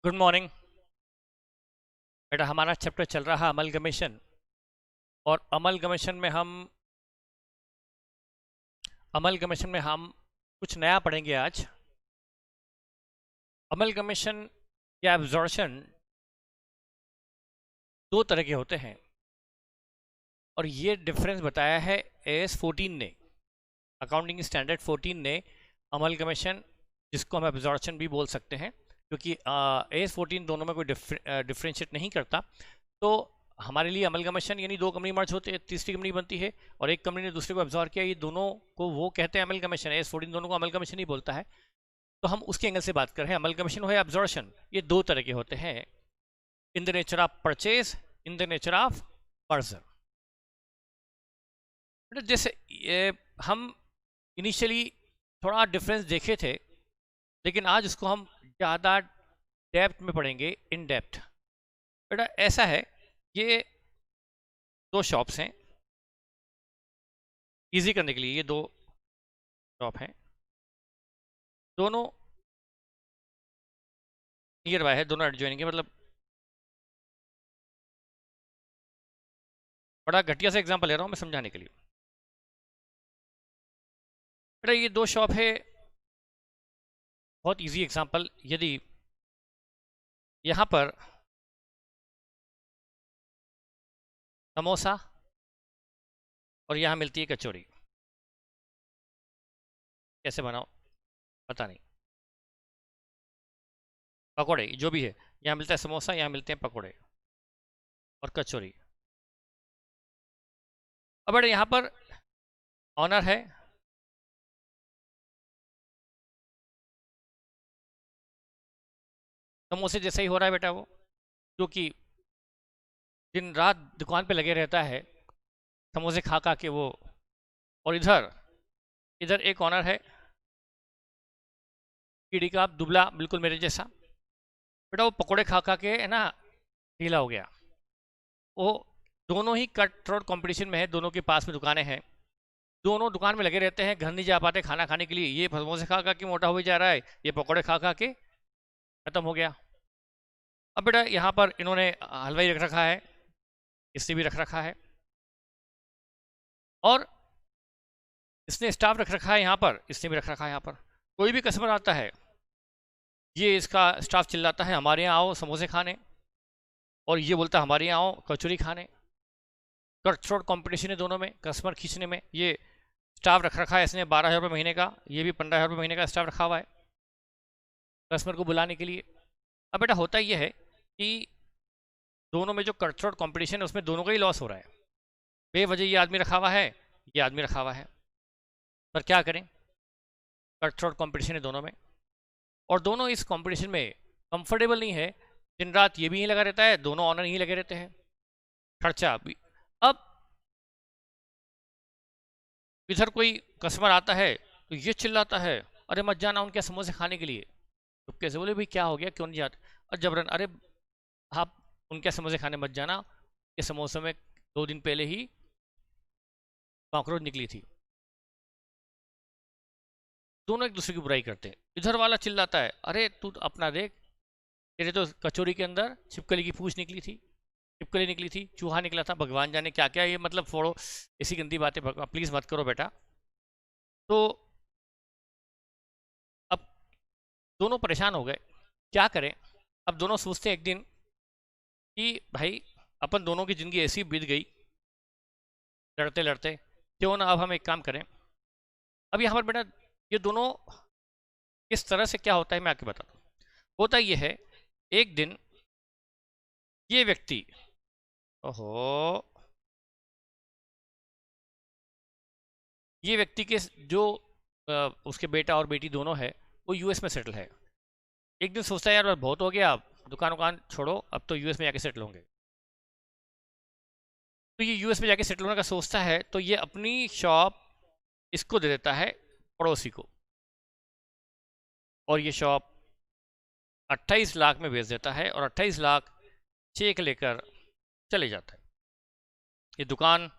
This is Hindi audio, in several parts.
गुड मॉर्निंग बेटा। हमारा चैप्टर चल रहा है अमलगमेशन। और अमलगमेशन में हम कुछ नया पढ़ेंगे आज। अमलगमेशन या एब्जॉर्शन दो तरह के होते हैं और ये डिफरेंस बताया है एएस 14 ने, अकाउंटिंग स्टैंडर्ड 14 ने। अमलगमेशन जिसको हम एब्जॉर्शन भी बोल सकते हैं, क्योंकि एएस 14 दोनों में कोई डिफ्रेंशिएट नहीं करता। तो हमारे लिए अमलगमेशन यानी दो कंपनी मर्ज होते हैं, तीसरी कंपनी बनती है और एक कंपनी ने दूसरे को एब्जॉर्ब किया, ये दोनों को वो कहते हैं अमलगमेशन। एएस 14 दोनों को अमलगमेशन ही बोलता है। तो हम उसके एंगल से बात कर रहे हैं। अमलगमेशन हो या एब्जॉर्शन, ये दो तरह के होते हैं। इन the nature of purchase, in the nature of merger. जैसे हम इनिशियली थोड़ा डिफरेंस देखे थे, लेकिन आज उसको हम ज़्यादा डेप्थ में पढ़ेंगे, इन डेप्थ। बेटा ऐसा है, ये दो शॉप्स हैं। इजी करने के लिए ये दो शॉप हैं, दोनों नियर बाय है, दोनों एडजॉइनिंग है। मतलब बड़ा घटिया सा एग्जांपल ले रहा हूँ मैं समझाने के लिए। बेटा ये दो शॉप है, बहुत इजी एग्जांपल। यदि यहाँ पर समोसा और यहाँ मिलती है कचौरी, कैसे बनाओ पता नहीं, पकोड़े जो भी है, यहाँ मिलता है समोसा, यहाँ मिलते हैं पकोड़े और कचौरी। अब बेटा यहाँ पर ऑनर है, समोसे जैसा ही हो रहा है बेटा वो, जो कि दिन रात दुकान पे लगे रहता है समोसे खा खा के वो। और इधर इधर एक ऑनर है, कीड़ी का दुबला, बिल्कुल मेरे जैसा। बेटा वो पकोड़े खा खा के है ना ढीला हो गया। वो दोनों ही कट थ्रोट कंपटीशन में है, दोनों के पास में दुकानें हैं, दोनों दुकान में लगे रहते हैं, घर नहीं जा पाते खाना खाने के लिए। ये समोसे खा खा के मोटा हो जा रहा है, ये पकोड़े खा खा के खत्म हो गया। अब बेटा यहाँ पर इन्होंने हलवाई रख रखा है, इसने भी रख रखा है, और इसने स्टाफ रख रखा है यहाँ पर, इसने भी रख रखा है यहाँ पर। कोई भी कस्टमर आता है, ये इसका स्टाफ चिल्लाता है हमारे यहाँ आओ समोसे खाने, और ये बोलता है हमारे यहाँ आओ कचौरी खाने। कट थ्रोट कॉम्पिटिशन है दोनों में, कस्टमर खींचने में। ये स्टाफ रख रखा है इसने 12,000 रुपये महीने का, ये भी 15,000 रुपये महीने का स्टाफ रखा हुआ है कस्टमर को बुलाने के लिए। अब बेटा होता यह है कि दोनों में जो कट थ्रोट कॉम्पिटिशन है उसमें दोनों का ही लॉस हो रहा है। बेवजह ये आदमी रखा हुआ है, ये आदमी रखा हुआ है, पर क्या करें, कट थ्रोट कॉम्पिटिशन है दोनों में, और दोनों इस कंपटीशन में कंफर्टेबल नहीं है। दिन रात ये भी यहीं लगा रहता है, दोनों ऑनर यहीं लगे रहते हैं, खर्चा भी। अब इधर कोई कस्टमर आता है तो ये चिल्लाता है अरे मत जाना उनके समोसे खाने के लिए। तो कैसे बोले भाई क्या हो गया, क्यों नहीं जाते? और जबरन, अरे आप उनके समोसे खाने मत जाना, ये समोसे में 2 दिन पहले ही कॉकरोच निकली थी। दोनों एक दूसरे की बुराई करते हैं। इधर वाला चिल्लाता है अरे तू अपना देख, तेरे तो कचौरी के अंदर छिपकली की पूंछ निकली थी, छिपकली निकली थी, चूहा निकला था, भगवान जाने क्या क्या। ये मतलब फोड़ो, ऐसी गंदी बातें प्लीज़ मत करो बेटा। तो अब दोनों परेशान हो गए, क्या करें। अब दोनों सोचते हैं एक दिन कि भाई अपन दोनों की ज़िंदगी ऐसी बीत गई लड़ते लड़ते, क्यों ना अब हम एक काम करें। अब यहाँ पर बेटा ये दोनों किस तरह से क्या होता है मैं आके बताता हूँ। होता ये है, एक दिन ये व्यक्ति, ओहो, ये व्यक्ति के जो उसके बेटा और बेटी दोनों है वो यूएस में सेटल है। एक दिन सोचता है यार बहुत हो गया, अब दुकान उकान छोड़ो, अब तो यूएस में जाके सेटल होंगे। तो ये यूएस में जाके सेटल होने का सोचता है, तो ये अपनी शॉप इसको दे देता है, पड़ोसी को, और ये शॉप 28 लाख में बेच देता है और 28 लाख चेक लेकर चले जाता है। ये दुकान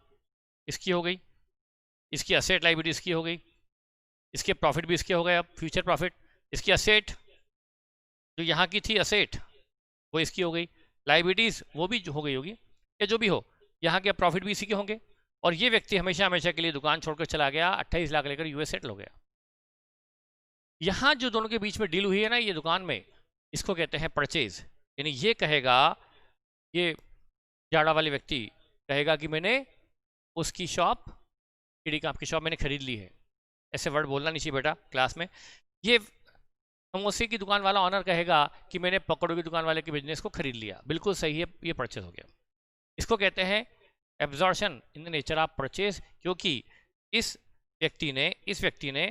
इसकी हो गई, इसकी असेट लाइबिलिटी इसकी हो गई, इसके प्रॉफिट भी इसके हो गए, अब फ्यूचर प्रॉफिट। इसकी असेट जो यहाँ की थी असेट, वो इसकी हो गई, लाइबिलिटीज़ वो भी हो गई होगी, या जो भी हो, यहाँ के प्रॉफिट भी इसी के होंगे। और ये व्यक्ति हमेशा हमेशा के लिए दुकान छोड़कर चला गया, 28 लाख लेकर यूएस सेटल हो गया। यहाँ जो दोनों के बीच में डील हुई है ना ये दुकान में, इसको कहते हैं परचेज। यानी ये कहेगा, ये जाड़ा वाले व्यक्ति कहेगा कि मैंने उसकी शॉप, कीड़ी कांप की शॉप मैंने खरीद ली है। ऐसे वर्ड बोलना नहीं चाहिए बेटा क्लास में। ये समोसे की दुकान वाला ऑनर कहेगा कि मैंने पकौड़ों की दुकान वाले के बिजनेस को खरीद लिया। बिल्कुल सही है, ये परचेज हो गया। इसको कहते हैं absorption in the nature of purchase, क्योंकि इस व्यक्ति ने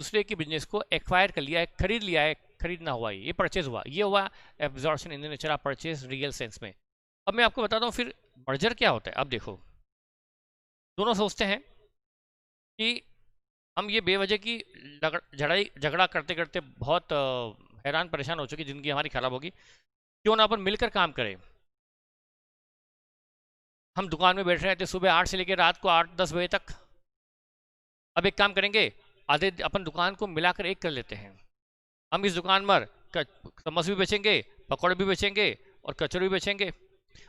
दूसरे के बिजनेस को एक्वायर कर लिया है, खरीद लिया है, खरीदना हुआ है, ये परचेज हुआ, ये हुआ absorption in the nature of purchase real sense में। अब मैं आपको बताता हूँ फिर मर्जर क्या होता है। अब देखो, दोनों सोचते हैं कि हम ये बेवजह की झगड़ा करते करते बहुत हैरान परेशान हो चुकी, ज़िंदगी हमारी खराब होगी, क्यों ना अपन मिलकर काम करें। हम दुकान में बैठ रहे थे सुबह 8 से लेकर रात को 8-10 बजे तक। अब एक काम करेंगे, आधे अपन दुकान को मिलाकर एक कर लेते हैं। हम इस दुकान पर समोसे भी बेचेंगे, पकौड़े भी बेचेंगे और कचौड़ी भी बेचेंगे।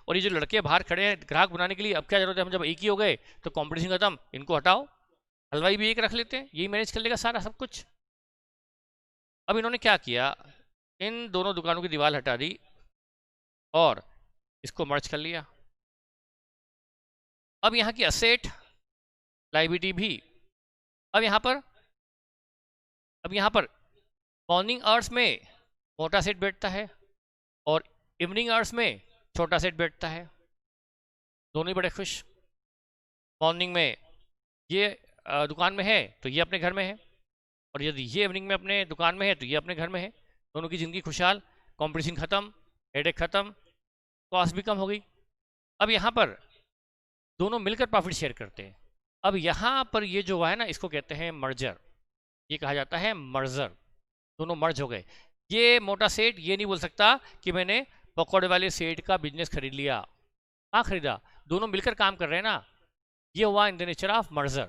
और ये जो लड़के बाहर खड़े हैं ग्राहक बनाने के लिए, अब क्या जरूरत है, हम जब एक ही हो गए तो कंपटीशन खत्म, इनको हटाओ, हलवाई भी एक रख लेते हैं, यही मैनेज कर लेगा सारा सब कुछ। अब इन्होंने क्या किया, इन दोनों दुकानों की दीवार हटा दी और इसको मर्ज कर लिया। अब यहाँ की असेट लाइबिलिटी भी, अब यहाँ पर मॉर्निंग आवर्स में मोटा सेट बैठता है और इवनिंग आवर्स में छोटा सेट बैठता है। दोनों ही बड़े खुश। मॉर्निंग में ये दुकान में है तो ये अपने घर में है, और यदि ये इवनिंग में अपने दुकान में है तो ये अपने घर में है। दोनों की ज़िंदगी खुशहाल, कंपटीशन ख़त्म, हेडेक ख़त्म, कॉस्ट भी कम हो गई। अब यहाँ पर दोनों मिलकर प्रॉफिट शेयर करते हैं। अब यहाँ पर ये जो हुआ है ना, इसको कहते हैं मर्जर, ये कहा जाता है मर्जर। दोनों मर्ज हो गए। ये मोटा सेठ ये नहीं बोल सकता कि मैंने पकौड़े वाले सेठ का बिजनेस खरीद लिया। हाँ खरीदा, दोनों मिलकर काम कर रहे हैं ना, ये हुआ इन द नेचर ऑफ मर्जर।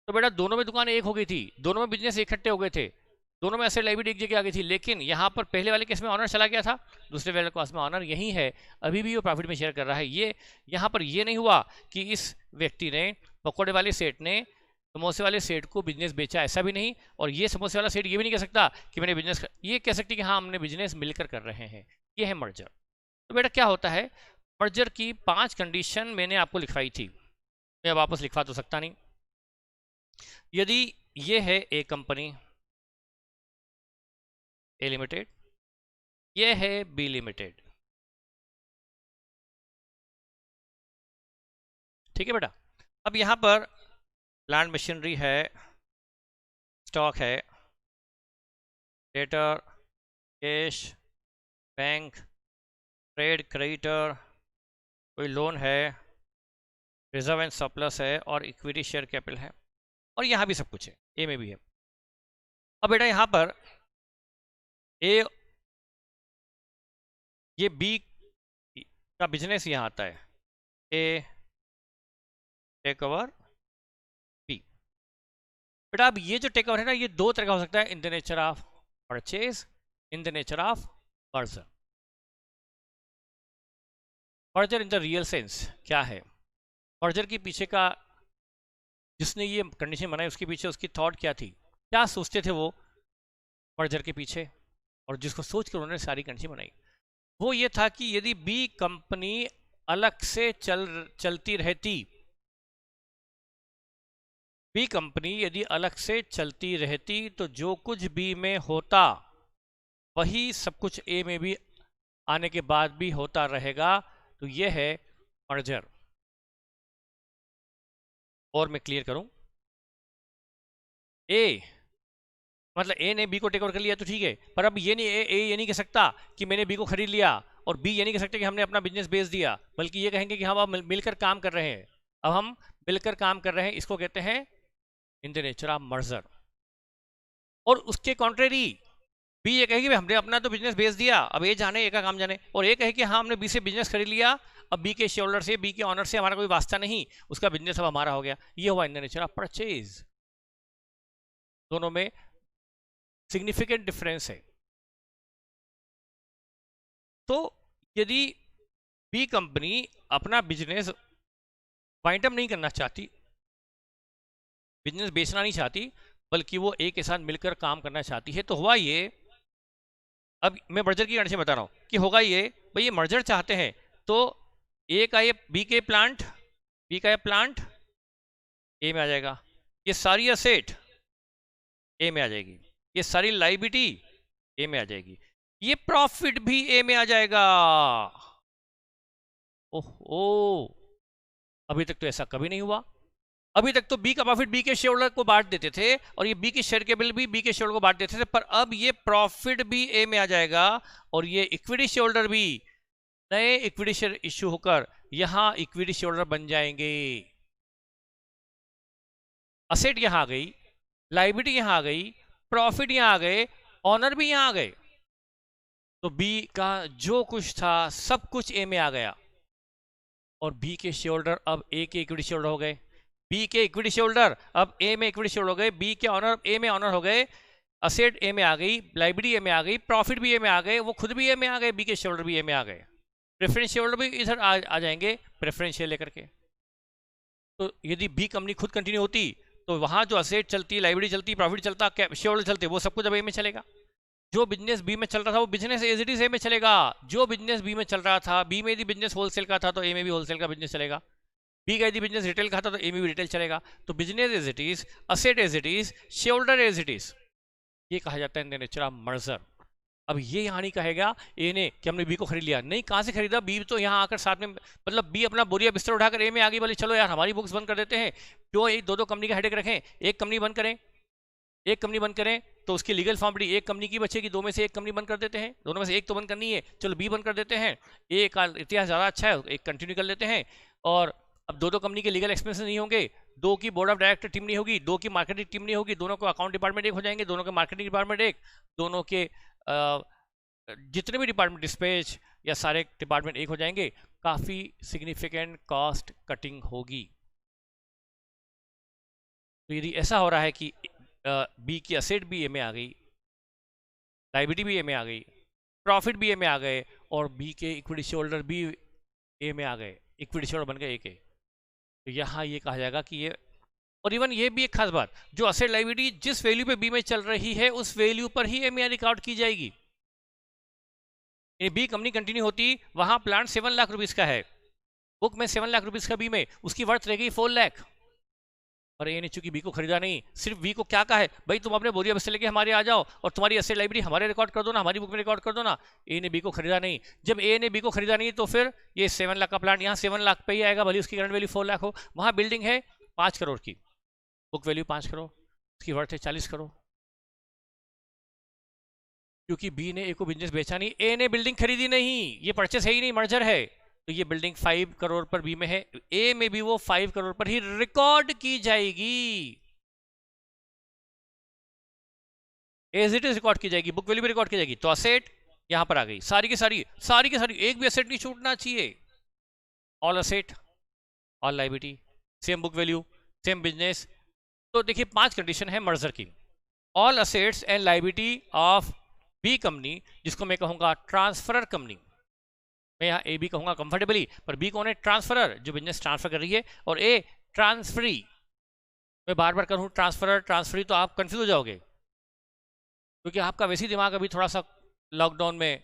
तो बेटा दोनों में दुकान एक हो गई थी, दोनों में बिजनेस इकट्ठे हो गए थे, दोनों में ऐसे लाइबिलिटी एक जगह आ गई थी, लेकिन यहाँ पर पहले वाले केस में ऑनर चला गया था, दूसरे वाले केस में ऑनर यही है, अभी भी वो प्रॉफिट में शेयर कर रहा है। ये यहाँ पर ये नहीं हुआ कि इस व्यक्ति ने, पकौड़े वाले सेठ ने समोसे वाले सेठ को बिजनेस बेचा, ऐसा भी नहीं। और ये समोसे वाला सेठ ये भी नहीं कह सकता कि मैंने बिजनेस, ये कह सकती कि हाँ हमने बिजनेस मिलकर कर रहे हैं। ये है मर्जर। तो बेटा क्या होता है, मर्जर की 5 कंडीशन मैंने आपको लिखवाई थी, मैं वापस लिखवा तो सकता नहीं। यदि ये है ए कंपनी, ए लिमिटेड, ये है बी लिमिटेड, ठीक है बेटा। अब यहाँ पर प्लांट मशीनरी है, स्टॉक है, debtor, cash, bank, trade creditor, कोई लोन है, रिजर्व एंड सरप्लस है और इक्विटी शेयर कैपिटल है, और यहाँ भी सब कुछ है, ए में भी है। अब बेटा यहाँ पर ए, ये बी का बिजनेस यहाँ आता है, ए टेक ओवर बी। बेटा अब ये जो टेक ओवर है ना, ये 2 तरह का हो सकता है, in the nature of purchase, in the nature of merger. Merger in the real sense क्या है, मर्जर के पीछे का, जिसने ये कंडीशन बनाई उसके पीछे उसकी थॉट क्या थी, क्या सोचते थे वो मर्जर के पीछे, और जिसको सोच कर उन्होंने सारी कंडीशन बनाई, वो ये था कि यदि बी कंपनी अलग से चलती रहती, बी कंपनी यदि अलग से चलती रहती तो जो कुछ बी में होता वही सब कुछ ए में भी आने के बाद भी होता रहेगा। तो ये है मर्जर। और मैं क्लियर करूं, ए मतलब ए ने बी को टेक ओवर कर लिया तो ठीक है, पर अब ये नहीं, ए ये नहीं कह सकता कि मैंने बी को खरीद लिया, और बी ये नहीं कह सकते कि हमने अपना बिजनेस बेच दिया, बल्कि ये कहेंगे कि हम अब मिलकर काम कर रहे हैं, अब हम मिलकर काम कर रहे हैं। इसको कहते हैं इन द नेचर ऑफ मर्जर। और उसके कॉन्ट्रेरी बी ये कहेगी हमने अपना तो बिजनेस बेच दिया, अब ए जाने, ए का काम जाने, और ए कहे कि हाँ हमने बी से बिजनेस खरीद लिया, अब बी के शेयर होल्डर से, बी के ऑनर से हमारा कोई वास्ता नहीं, उसका बिजनेस अब हमारा हो गया। ये हुआ इन द नेचर ऑफ परचेज। दोनों में सिग्निफिकेंट डिफरेंस है। तो यदि बी कंपनी अपना बिजनेस वाइंड अप नहीं करना चाहती, बिजनेस बेचना नहीं चाहती, बल्कि वो ए के साथ मिलकर काम करना चाहती है, तो हुआ ये, अब मैं मर्जर की कंडीशन बता रहा हूं कि होगा ये, भाई ये मर्जर चाहते हैं तो ए का ये बी का ये प्लांट ए में आ जाएगा, ये सारी असेट ए में आ जाएगी, ये सारी लाइबिलिटी ए में आ जाएगी, ये प्रॉफिट भी ए में आ जाएगा। ओहो, अभी तक तो ऐसा कभी नहीं हुआ। अभी तक तो बी का प्रॉफिट बी के शेयर होल्डर को बांट देते थे और ये बी के शेयर के बिल भी बी के शेयर होल्डर को बांट देते थे, पर अब ये प्रॉफिट भी ए में आ जाएगा और ये इक्विटी शेयर होल्डर भी नए इक्विटी शेयर इश्यू होकर यहां इक्विटी शेयर होल्डर बन जाएंगे। असेट यहां आ गई, लाइबिलिटी यहां आ गई, प्रॉफिट यहां आ गए, ऑनर भी यहां आ गए, तो बी का जो कुछ था सब कुछ ए में आ गया और बी के शेयर होल्डर अब ए के इक्विटी शेयर होल्डर हो गए, बी के इक्विटी शेयर होल्डर अब ए में इक्विटी शेयर होल्डर हो गए, बी के ऑनर ए में ऑनर हो गए, असेट ए में आ गई, लाइबिलिटी ए में आ गई, प्रॉफिट भी ए में आ गए, वो खुद भी ए में आ गए, बी के शेयर होल्डर भी ए में आ गए, प्रेफरेंस शेयर होल्डर भी इधर आ जाएंगे प्रेफरेंस शेयर लेकर के। तो यदि बी कंपनी खुद कंटिन्यू होती तो वहां जो असेट चलती, लाइबिलिटी चलती, प्रॉफिट चलता, शेयर होल्डर चलते, वो सब कुछ अब ए में चलेगा। जो बिजनेस बी में चल रहा था वो business as it is A में चलेगा। जो बिजनेस बी में चल रहा था, बी में यदि बिजनेस होलसेल का था तो ए में भी होलसेल का बिजनेस चलेगा, बी का यदि बिजनेस रिटेल का था तो ए में भी रिटेल चलेगा। तो business as it is, asset as it is, share holder as it is, ये कहा जाता है in the nature of merger. अब ये यहाँ नहीं कहेगा ए ने कि हमने बी को खरीद लिया, नहीं, कहाँ से खरीदा, बी तो यहाँ आकर साथ में, मतलब बी अपना बोरिया बिस्तर उठाकर ए में आ गई, बोले चलो यार हमारी बुक्स बंद कर देते हैं, क्यों एक दो दो कंपनी का हेडेक रखें, एक कंपनी बंद करें, एक कंपनी बंद करें तो उसकी लीगल फॉर्मेलिटी एक कंपनी की बचेगी, दो में से एक कंपनी बंद कर देते हैं, दोनों में से एक तो बंद करनी है, चलो बी बंद कर देते हैं, ए का इतिहास ज़्यादा अच्छा है एक कंटिन्यू कर लेते हैं, और अब दो दो कंपनी के लीगल एक्सपेंसेस नहीं होंगे, दो की बोर्ड ऑफ डायरेक्टर टीम नहीं होगी, दो की मार्केटिंग टीम नहीं होगी, दोनों को अकाउंट डिपार्टमेंट एक हो जाएंगे, दोनों के मार्केटिंग डिपार्टमेंट एक, दोनों के जितने भी डिपार्टमेंट डिस्पैच या सारे डिपार्टमेंट एक हो जाएंगे, काफ़ी सिग्निफिकेंट कॉस्ट कटिंग होगी। तो यदि ऐसा हो रहा है कि बी की असेट भी ए में आ गई, लाइबिलिटी भी ए में आ गई, प्रॉफिट भी ए में आ गए और बी के इक्विटी शेयर होल्डर भी ए में आ गए, इक्विटी शेयर होल्डर बन गए ए के, तो यहाँ ये कहा जाएगा कि ये, और इवन ये भी एक खास बात, जो असेट लाइबिलिटी जिस वैल्यू पे बी में चल रही है उस वैल्यू पर ही ए में रिकॉर्ड की जाएगी। बी कंपनी कंटिन्यू होती, वहां प्लांट 7 लाख रुपीस का है, बुक में 7 लाख रुपीस का बी में, उसकी वर्थ रह गई 4 लाख, और ए ने चूंकि बी को खरीदा नहीं, सिर्फ बी को क्या कहा है, भाई तुम अपने बोरिया बिस्तर लेके हमारे आ जाओ और तुम्हारी असेट लाइब्रेरी हमारे रिकॉर्ड कर दो ना, हमारी बुक में रिकॉर्ड कर दो ना। ए ने बी को खरीदा नहीं, जब ए ने बी को खरीदा नहीं तो फिर ये 7 लाख का प्लांट यहाँ 7 लाख पे ही आएगा, भले उसकी करंट वैल्यू 4 लाख हो, वहाँ बिल्डिंग है 5 करोड़ की, बुक वैल्यू 5 करोड़, उसकी वर्थ है 40 करोड़, क्योंकि बी ने ए को बिजनेस बेचा नहीं, ए ने बिल्डिंग खरीदी नहीं, ये परचेस है ही नहीं, मर्जर है, तो ये बिल्डिंग 5 करोड़ पर बी में है, ए में भी वो 5 करोड़ पर ही रिकॉर्ड की जाएगी, एज इट इज रिकॉर्ड की जाएगी, बुक वैल्यू भी रिकॉर्ड की जाएगी। तो असेट यहां पर आ गई, सारी की सारी एक भी असेट नहीं छूटना चाहिए, all asset, all liability, same book value, same business. तो देखिए 5 कंडीशन है मर्जर की, all assets and liability of B company, जिसको मैं कहूंगा ट्रांसफरर कंपनी, मैं यहाँ ए बी कहूंगा कंफर्टेबली, पर बी कौन है, ट्रांसफरर, जो बिजनेस ट्रांसफर कर रही है, और ए ट्रांसफरी, मैं बार बार कहूँ ट्रांसफरर ट्रांसफरी तो आप कंफ्यूज हो जाओगे, क्योंकि आपका वैसे ही दिमाग अभी थोड़ा सा लॉकडाउन में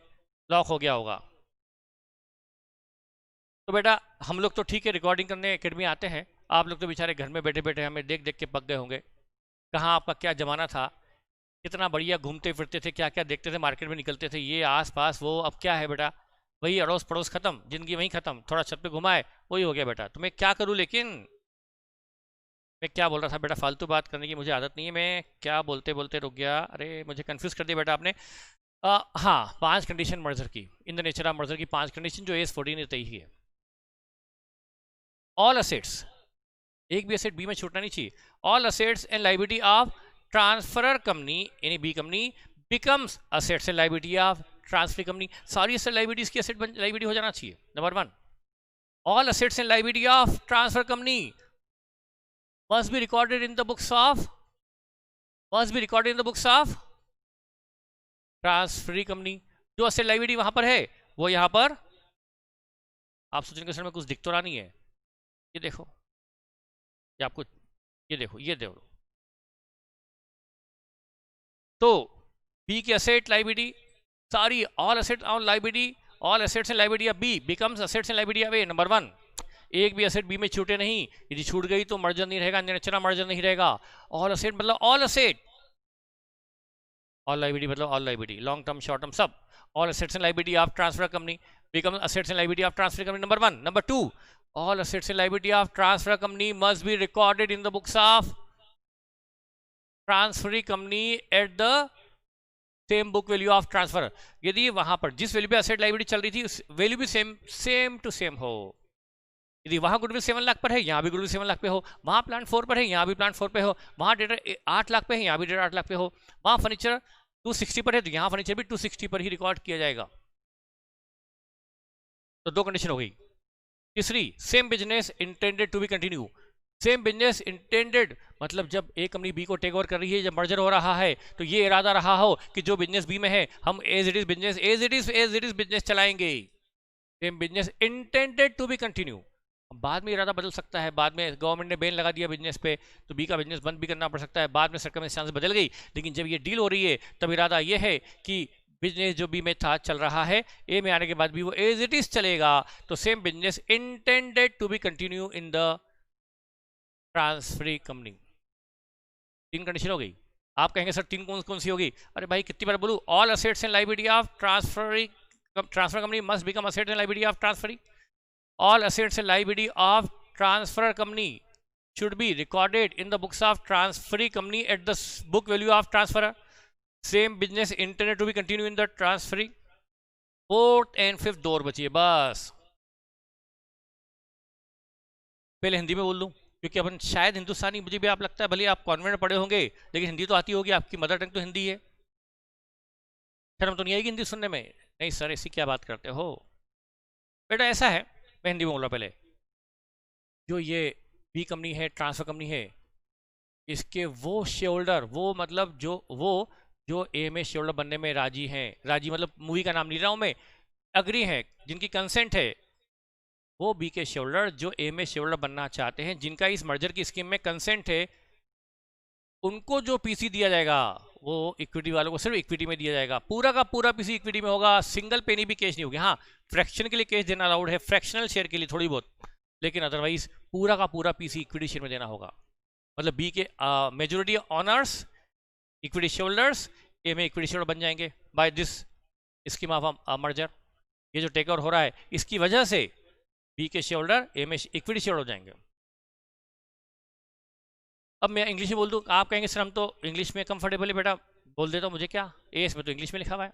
लॉक हो गया होगा। तो बेटा हम लोग तो ठीक है रिकॉर्डिंग करने एकेडमी आते हैं, आप लोग तो बेचारे घर में बैठे बैठे हमें देख देख के पक गए होंगे, कहाँ आपका क्या ज़माना था, कितना बढ़िया घूमते फिरते थे, क्या क्या देखते थे, मार्केट में निकलते थे, ये आस पास वो, अब क्या है बेटा, वही अड़ोस पड़ोस खत्म, जिंदगी वहीं खत्म, थोड़ा छत पे घुमाए वही हो गया बेटा। तो मैं क्या करूँ, लेकिन मैं क्या बोल रहा था बेटा, फालतू बात करने की मुझे आदत नहीं है, मैं क्या बोलते बोलते रुक गया, अरे मुझे कंफ्यूज कर दिया बेटा आपने। हाँ, 5 कंडीशन मर्जर की, इन द नेचर ऑफ मर्जर की 5 कंडीशन जो AS14 ने तय है। ऑल असेट्स, एक भी असेट बी में छूटना नहीं चाहिए, all assets and liability of transferor company यानी B company becomes assets and liability of transfer company, सारी असेट लाइबिलिटीज की असेट लाइबिलिटी हो जाना चाहिए। Number 1, all assets and liability of transfer company must be recorded in the books transferee company, जो असेट लाइबिलिटी वहां पर है वो यहां पर आप सोचेंगे सर में कुछ दिख तो रहा नहीं है, ये देखो, ये आपको, ये देखो, ये देखो। तो बी की असेट लाइबिलिटी सारी, all asset on liability, all assets and liability of B becomes assets and liability of A. Number 1, एक भी असेट बी में छूटे नहीं, यदि छूट गई तो मर्जर नहीं रहेगा, नेचुरल मर्जर नहीं रहेगा। ऑल असेट मतलब ऑल असेट, ऑल लाइबिलिटी मतलब all liability, long term short term सब। All assets and liability of transfer company become assets and liability of transfer company, number 1। Number 2, all assets and liability of transfer company must be recorded in the books of transferee company at the same book value of transfer. यदि वहां पर जिस वैल्यू पे असेट लाइबिलिटी चल रही थी उस वैल्यू भी सेम टू सेम हो, यदि वहां गुडविल 7 लाख पर है, यहाँ भी गुडविल 7 लाख पे हो, वहां प्लांट 4 पर है, यहाँ भी प्लांट 4 पे हो, वहां डेटा 8 लाख पे है, यहाँ भी डेटा 8 लाख पे हो, वहां फर्नीचर 260 पर है तो यहाँ फर्नीचर भी 260 पर ही रिकॉर्ड किया जाएगा। तो 2 कंडीशन हो गई। तीसरी, same business intended to be continue. Same business intended मतलब जब ए कंपनी बी को टेक ओवर कर रही है, जब मर्जर हो रहा है, तो ये इरादा रहा हो कि जो बिजनेस बी में है हम एज इट इज बिजनेस चलाएंगे। Same business intended to be continue. बाद में इरादा बदल सकता है, बाद में गवर्नमेंट ने बैन लगा दिया बिजनेस पे तो बी का बिजनेस बंद भी करना पड़ सकता है, बाद में सर्कमस्टेंस बदल गई, लेकिन जब ये डील हो रही है तब इरादा ये है कि बिजनेस जो बी में था चल रहा है, ए में आने के बाद भी वो एज इट इज चलेगा। तो same business intended to be continue in the transferee company. 3 condition हो गई। आप कहेंगे सर 3 कौन कौन सी होगी? अरे भाई कितनी बार बोलूं, all assets and liability of transfer company must become assets and liability of transferee. All assets and liability of transfer company should be recorded in the books of transferee company at the book value of transferor. Same business intended to be continued in the transferee. 4th and 5th 2 और बची है बस। पहले हिंदी में बोल दूं क्योंकि अपन शायद हिंदुस्तानी, मुझे भी आप लगता है भले आप कॉन्वेंट में पढ़े होंगे लेकिन हिंदी तो आती होगी, आपकी मदर टंग तो हिंदी है, शर्म तो नहीं आएगी हिंदी सुनने में? नहीं सर ऐसी क्या बात करते हो बेटा, ऐसा है, मैं हिंदी में बोल रहा पहले। जो ये बी कंपनी है, ट्रांसफर कंपनी है, इसके वो शेयर, वो मतलब जो ए में शेयर बनने में राजी हैं, राजी मतलब मूवी का नाम नहीं रहा हूं मैं, अग्री है, जिनकी कंसेंट है, वो बी के शेयर जो ए में शेयर बनना चाहते हैं, जिनका इस मर्जर की स्कीम में कंसेंट है, उनको जो पीसी दिया जाएगा वो इक्विटी वालों को सिर्फ इक्विटी में दिया जाएगा। पूरा का पूरा पीसी इक्विटी में होगा, सिंगल पेनी भी कैश नहीं होगी। हाँ, फ्रैक्शन के लिए कैश देना अलाउड है, फ्रैक्शनल शेयर के लिए थोड़ी बहुत, लेकिन अदरवाइज पूरा का पूरा पीसी इक्विटी शेयर में देना होगा। मतलब बी के majority owners equity shareholders A में इक्विटी शेयर बन जाएंगे by this scheme of merger. ये जो टेक ओवर हो रहा है इसकी वजह से बी के शेयरहोल्डर ए में इक्विटी शेयर हो जाएंगे। अब मैं इंग्लिश में बोल दूं, आप कहेंगे सर हम तो इंग्लिश में कंफर्टेबल है, बेटा बोल देता हूं, मुझे क्या, ए इसमें तो इंग्लिश में लिखा हुआ है।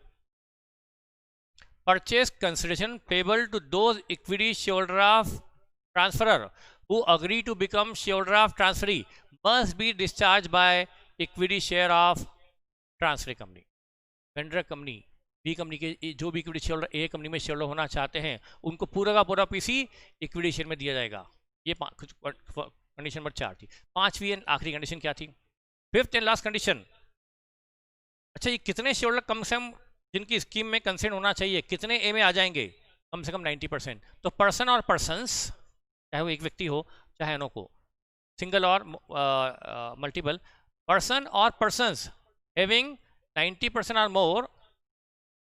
Purchase consideration payable to those equity shareholder of transferor who agree to become shareholder of transferee must be discharge by equity share of transferee company. Vendor company B company के जो भी इक्विटी शेयरहोल्डर ए कंपनी में शेयरहोल्डर होना चाहते हैं उनको पूरा का पूरा पीसी इक्विटी शेयर में दिया जाएगा। ये कुछ कंडीशन नंबर 4 थी। 5वीं एंड आखिरी कंडीशन क्या थी? 5th and last condition. अच्छा, ये कितने शेयरहोल्डर कम से कम जिनकी स्कीम में कंसेंट होना चाहिए, कितने ए में आ जाएंगे? कम से कम 90%। तो पर्सन और पर्सन्स, चाहे वो एक व्यक्ति हो चाहे अनों को, सिंगल और मल्टीपल, पर्सन और पर्सन्स हैविंग 90% और मोर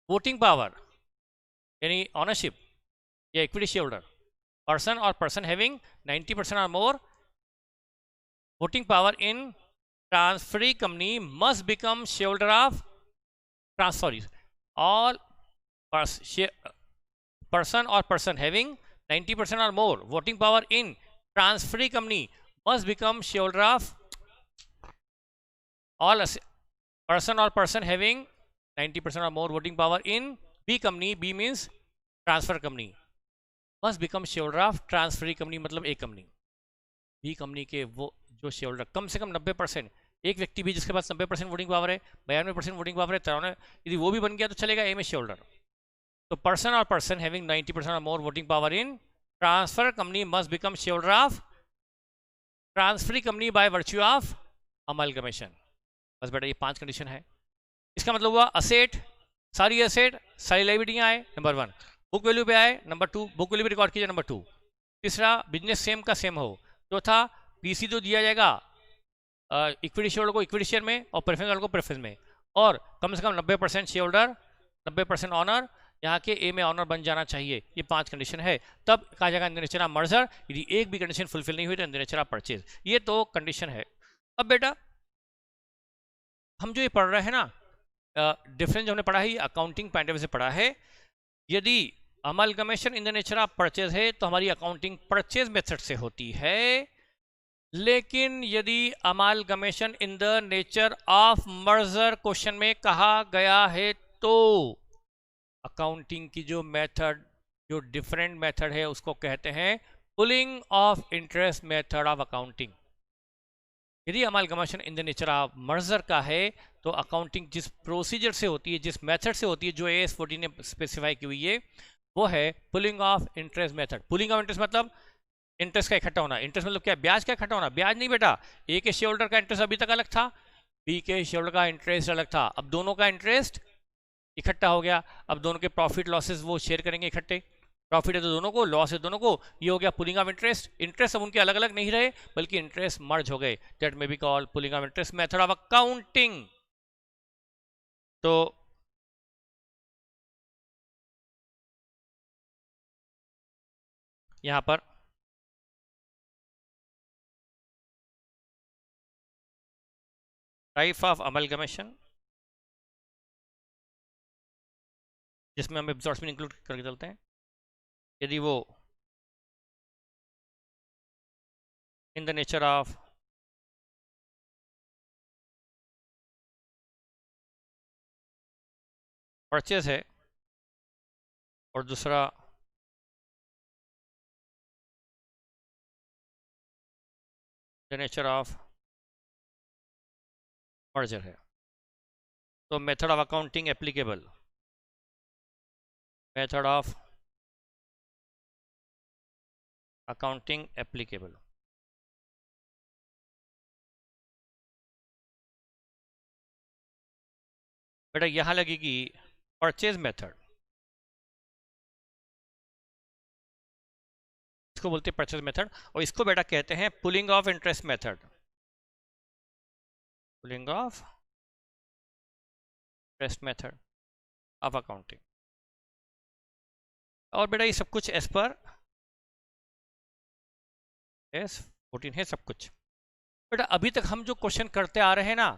वोटिंग पावर यानी ऑनरशिप या इक्विटी शेयरहोल्डर, पर्सन और पर्सन हैविंग 90% और मोर voting power in transferee company must become shareholder of transferees. All person or person having 90% or more voting power in transferee company must become shareholder of all person or person having 90% or more voting power in B company, B means transfer company, must become shareholder of transferee company मतलब A company। बी कंपनी के वो जो शेयरहोल्डर कम से कम 90%, एक व्यक्ति भी जिसके पास 90% वोटिंग पावर है, 92% वोटिंग पावर है, 93, यदि वो भी बन गया तो चलेगा ए में शेयरहोल्डर। तो पर्सन और पर्सन हैविंग 90% और more voting power in transfer company must become shareholder of transferee company by virtue of amalgamation. बस बेटा ये 5 कंडीशन है। इसका मतलब हुआ असेट, सारी असेट सारी लायबिलिटीयां आए, नंबर 1। बुक वैल्यू पे आए, नंबर 2 बुक वैल्यू पे रिकॉर्ड कीजिए, नंबर 2। तीसरा बिजनेस सेम का सेम हो। चौथा पीसी तो दिया जाएगा इक्विटी शेयर होल्डर को इक्विटी शेयर में और प्रेफरेंस होल्डर को प्रेफरेंस में, और कम से कम 90% शेयर होल्डर 90% ऑनर, यहाँ के ए में ऑनर बन जाना चाहिए। ये 5 कंडीशन है, तब कहा जाएगा इन द नेचर ऑफ मर्जर। यदि एक भी कंडीशन फुलफिल नहीं हुई तो इन द नेचर ऑफ परचेज। ये तो कंडीशन है। अब बेटा हम जो ये पढ़ रहे हैं ना, डिफरेंस जो हमने पढ़ा है ये अकाउंटिंग पॉइंट ऑफ व्यू से पढ़ा है। यदि amalgamation in the nature of purchase है तो हमारी अकाउंटिंग परचेज मेथड से होती है, लेकिन यदि amalgamation in the nature of merger question में कहा गया है तो अकाउंटिंग की जो मेथड, जो डिफरेंट मेथड है उसको कहते हैं pooling of interest method of accounting. यदि amalgamation in the nature of merger का है तो अकाउंटिंग जिस प्रोसीजर से होती है, जिस मेथड से होती है, जो AS 14 ने स्पेसिफाई की हुई है, वो है pulling of interest method. Pulling of interest मतलब इंटरेस्ट का इकट्ठा होना। इंटरेस्ट मतलब क्या? ब्याज का इकट्ठा होना। ब्याज नहीं बेटा, ए के शेयर होल्डर का इंटरेस्ट अभी तक अलग था, बी के शेयर होल्डर का इंटरेस्ट अलग था। अब दोनों का इंटरेस्ट इकट्ठा हो गया, अब दोनों के प्रॉफिट लॉसेस वो शेयर करेंगे इकट्ठे। प्रॉफिट है तो दोनों को, लॉस है दोनों को। ये हो गया पुलिंग ऑफ इंटरेस्ट। इंटरेस्ट अब उनके अलग अलग नहीं रहे बल्कि इंटरेस्ट मर्ज हो गए। That may be called pulling of interest method of accounting. तो यहां पर टाइप ऑफ अमलगमेशन जिसमें हम एब्जॉर्प्शन इंक्लूड करके चलते हैं, यदि वो इन द नेचर ऑफ परचेज है और दूसरा द नेचर ऑफ मर्जर है, तो method of accounting applicable, method of accounting applicable. बेटा यहां लगेगी परचेज मेथड, इसको बोलते हैं परचेज मेथड, और इसको बेटा कहते हैं pooling of interest method, pulling of interest method of accounting. और बेटा ये सब कुछ एज पर AS 14 है सब कुछ। बेटा अभी तक हम जो क्वेश्चन करते आ रहे हैं ना,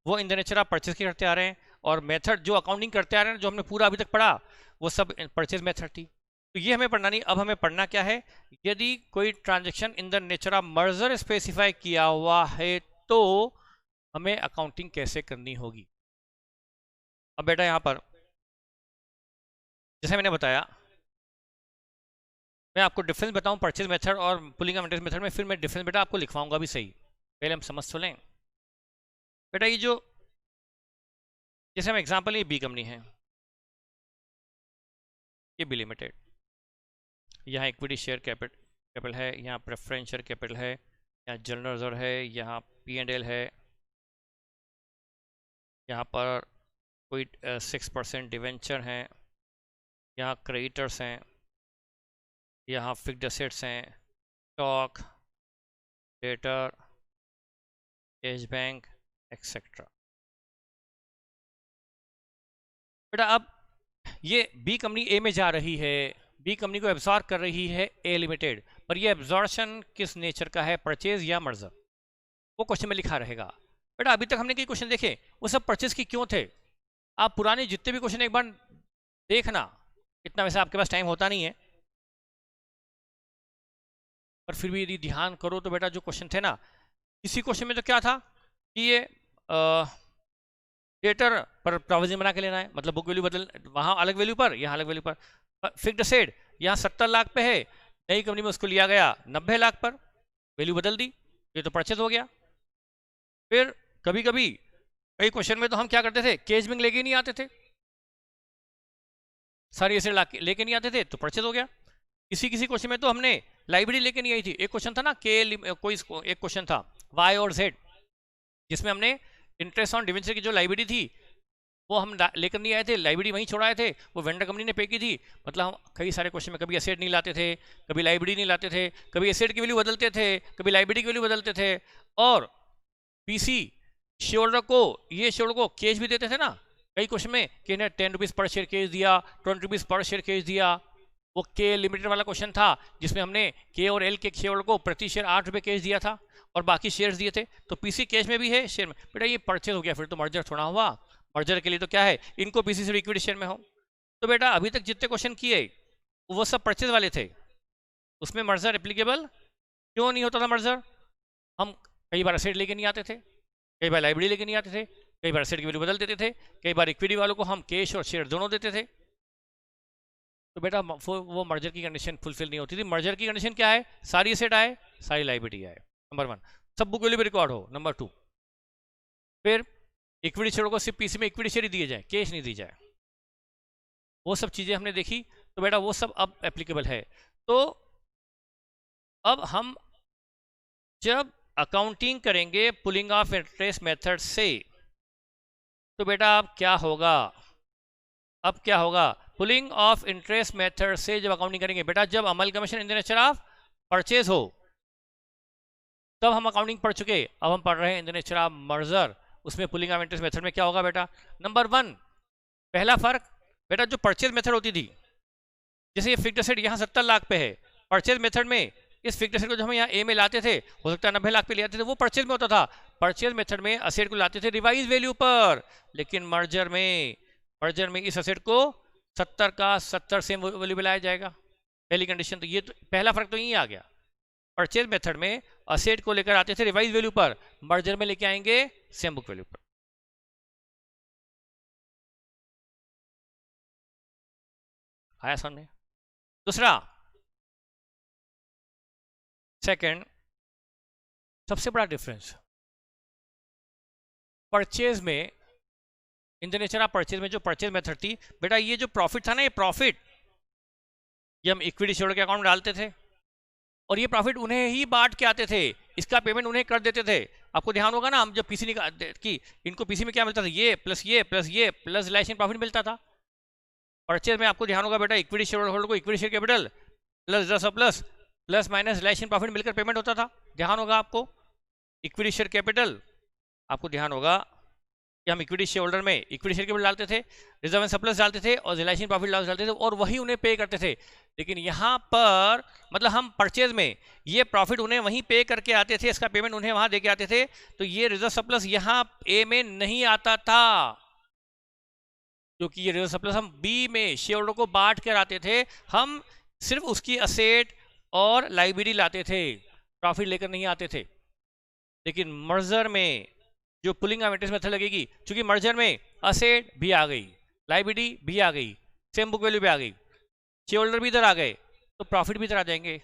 वो इन द नेचर ऑफ परचेज के करते आ रहे हैं, और मेथड जो अकाउंटिंग करते आ रहे हैं, जो हमने पूरा अभी तक पढ़ा, वो सब परचेज मेथड थी। तो ये हमें पढ़ना नहीं। अब हमें पढ़ना क्या है? यदि कोई transaction in the nature of merger specify किया हुआ है तो हमें अकाउंटिंग कैसे करनी होगी। अब बेटा यहां पर जैसे मैंने बताया, मैं आपको डिफरेंस बताऊं परचेज मेथड और पुलिंग ऑफ इंटरेस्ट मेथड में, फिर मैं डिफरेंस बेटा आपको लिखवाऊंगा भी सही। पहले हम समझ तो लें बेटा, ये जो जैसे हम एग्जांपल, ये बी कंपनी है, ये बी लिमिटेड, यहाँ इक्विटी शेयर कैपिटल है, यहाँ प्रेफरेंस शेयर कैपिटल है, यहाँ जनरल रिजर्व है, यहाँ P&L है, यहाँ पर कोई 6% डिवेंचर हैं, यहाँ क्रेडिटर्स हैं, यहाँ फिक्स्ड एसेट्स हैं, stock, debtor, cash bank etcetera. बेटा अब ये बी कंपनी ए में जा रही है, बी कंपनी को एब्जॉर्ब कर रही है ए लिमिटेड, पर ये एब्जॉर्प्शन किस नेचर का है, परचेज या मर्जर, वो क्वेश्चन में लिखा रहेगा। बेटा अभी तक हमने कई क्वेश्चन देखे, वो सब परचेज की क्यों थे। आप पुराने जितने भी क्वेश्चन एक बार देखना, इतना वैसे आपके पास टाइम होता नहीं है, पर फिर भी यदि ध्यान करो तो बेटा जो क्वेश्चन थे ना, इसी क्वेश्चन में तो क्या था कि ये डेटर पर प्रोविजन बना के लेना है, मतलब बुक वैल्यू बदल, वहाँ अलग वैल्यू पर, यहाँ अलग वैल्यू पर। फिक्स्ड एसेट यहाँ 70 लाख पे है, नई कंपनी में उसको लिया गया 90 लाख पर, वैल्यू बदल दी, ये तो परचेज हो गया। फिर कभी कभी कई क्वेश्चन में तो हम क्या करते थे, कैश बिंग लेके नहीं आते थे, सारी एसेट लेके नहीं आते थे, तो परचेज हो गया। किसी किसी क्वेश्चन में तो हमने लाइब्रेरी लेके नहीं आई थी। एक क्वेश्चन था ना कोई एक क्वेश्चन था Y और Z, जिसमें हमने इंटरेस्ट ऑन डिवेंचर की जो लाइब्रेरी थी वो हम लेकर नहीं आए थे, लाइबिलिटी वहीं छोड़ाए थे, वो वेंडर कंपनी ने पे की थी। मतलब हम कई सारे क्वेश्चन में कभी एसेट नहीं लाते थे, कभी लाइबिलिटी नहीं लाते थे, कभी एसेट की वैल्यू बदलते थे, कभी लाइबिलिटी की वैल्यू बदलते थे। और पीसी शेयर होल्डर को, ये शेयर होल्डर को कैश भी देते थे ना कई क्वेश्चन में, कि इन्हें 10 रुपीज़ पर शेयर कैश दिया, 20 रुपीज़ पर शेयर कैश दिया। वो के लिमिटेड वाला क्वेश्चन था जिसमें हमने के और एल के शेयर होल्डर को प्रति शेयर 8 रुपये कैश दिया था और बाकी शेयर्स दिए थे। तो पीसी कैश में भी है, शेयर में। बेटा ये परचेज हो गया, फिर तो मर्जर थोड़ा हुआ। मर्जर के लिए तो क्या है, इनको पीसी से इक्विटी शेयर में हो। तो बेटा अभी तक जितने क्वेश्चन किए वो सब परचेज वाले थे, उसमें मर्जर एप्लीकेबल क्यों नहीं होता था मर्जर? हम कई बार एसेट लेके नहीं आते थे, कई बार लाइबिलिटी लेके नहीं आते थे, कई बार एसेट की वैल्यू बदल देते थे, कई बार इक्विटी वालों को हम कैश और शेयर दोनों देते थे। तो बेटा वो मर्जर की कंडीशन फुलफिल नहीं होती थी। मर्जर की कंडीशन क्या है, सारी एसेट आए, सारी लाइबिलिटी आए, नंबर 1, सब बुक वैल्यू भी रिकॉर्ड हो, नंबर 2, फिर इक्विटी शेयर को सिर्फ पीसी में इक्विटी शेयर ही दिए जाए, कैश नहीं दी जाए। वो सब चीज़ें हमने देखी। तो बेटा वो सब अब एप्लीकेबल है। तो अब हम जब अकाउंटिंग करेंगे पुलिंग ऑफ इंटरेस्ट मेथड से, तो बेटा अब क्या होगा, अब क्या होगा, पुलिंग ऑफ इंटरेस्ट मेथड से जब अकाउंटिंग करेंगे बेटा, जब amalgamation in the nature of purchase हो, तब हम अकाउंटिंग पढ़ चुके। अब हम पढ़ रहे हैं इन द नेचर ऑफ मर्जर, उसमें पुलिंग ऑफ इंटरेस्ट मेथड में क्या होगा बेटा। नंबर 1, पहला फर्क बेटा, जो परचेज मेथड होती थी, जैसे ये फिक्स्ड एसेट यहाँ 70 लाख पे है, परचेज मेथड में इस फिक्स्ड एसेट को जो हम यहाँ ए में लाते थे, हो सकता है 90 लाख पे ले आते थे, वो परचेज में होता था। परचेज मेथड में असेट को लाते थे रिवाइज वैल्यू पर, लेकिन मर्जर में इस असेट को 70 का 70 सेम वैल्यू पे लाया जाएगा। पहली कंडीशन तो ये, तो पहला फर्क तो यही आ गया। परचेज मेथड में असेट को लेकर आते थे रिवाइज वैल्यू पर, मर्जर में लेके आएंगे सेम बुक वैल्यू पर। आया सामने? दूसरा, सेकंड, सबसे बड़ा डिफरेंस परचेज में, इन द नेचर ऑफ परचेज में जो परचेज मेथड थी बेटा, ये जो प्रॉफिट था ना, ये प्रॉफिट ये हम इक्विटी शेयर के अकाउंट में डालते थे और ये प्रॉफिट उन्हें ही बांट के आते थे, इसका पेमेंट उन्हें कर देते थे। आपको ध्यान होगा ना, हम जब पीसी की इनको पीसी में क्या मिलता था, ये प्लस ये प्लस ये प्लस रिलायशन प्रॉफिट मिलता था। परचेज में आपको ध्यान होगा बेटा, इक्विटी शेयर होल्डर को equity share capital plus surplus plus minus realisation profit मिलकर पेमेंट होता था। ध्यान होगा आपको, इक्विटी शेयर कैपिटल, आपको ध्यान होगा कि हम इक्विटी शेयर होल्डर में इक्विटी शेयर कैपिटल डालते थे, रिजर्व एंड सरप्लस डालते थे और रिलायशन प्रॉफिट लॉस डालते थे और वही उन्हें पे करते थे। लेकिन यहाँ पर मतलब हम परचेज में ये प्रॉफिट उन्हें वहीं पे करके आते थे, इसका पेमेंट उन्हें वहां देके आते थे, तो ये रिजर्व सरप्लस यहाँ ए में नहीं आता था, क्योंकि ये रिजर्व सरप्लस हम बी में शेयर होल्डर को बांट कर आते थे। हम सिर्फ उसकी असेट और लाइबिलिटी लाते थे, प्रॉफिट लेकर नहीं आते थे। लेकिन मर्जर में जो पुलिंग ऑफ इंटरेस्ट मेथड लगेगी, क्योंकि मर्जर में असेट भी आ गई, लाइबिलिटी भी आ गई, सेम बुक वैल्यू भी आ गई, शेयर होल्डर भी इधर आ गए, तो प्रॉफिट भी इधर आ जाएंगे,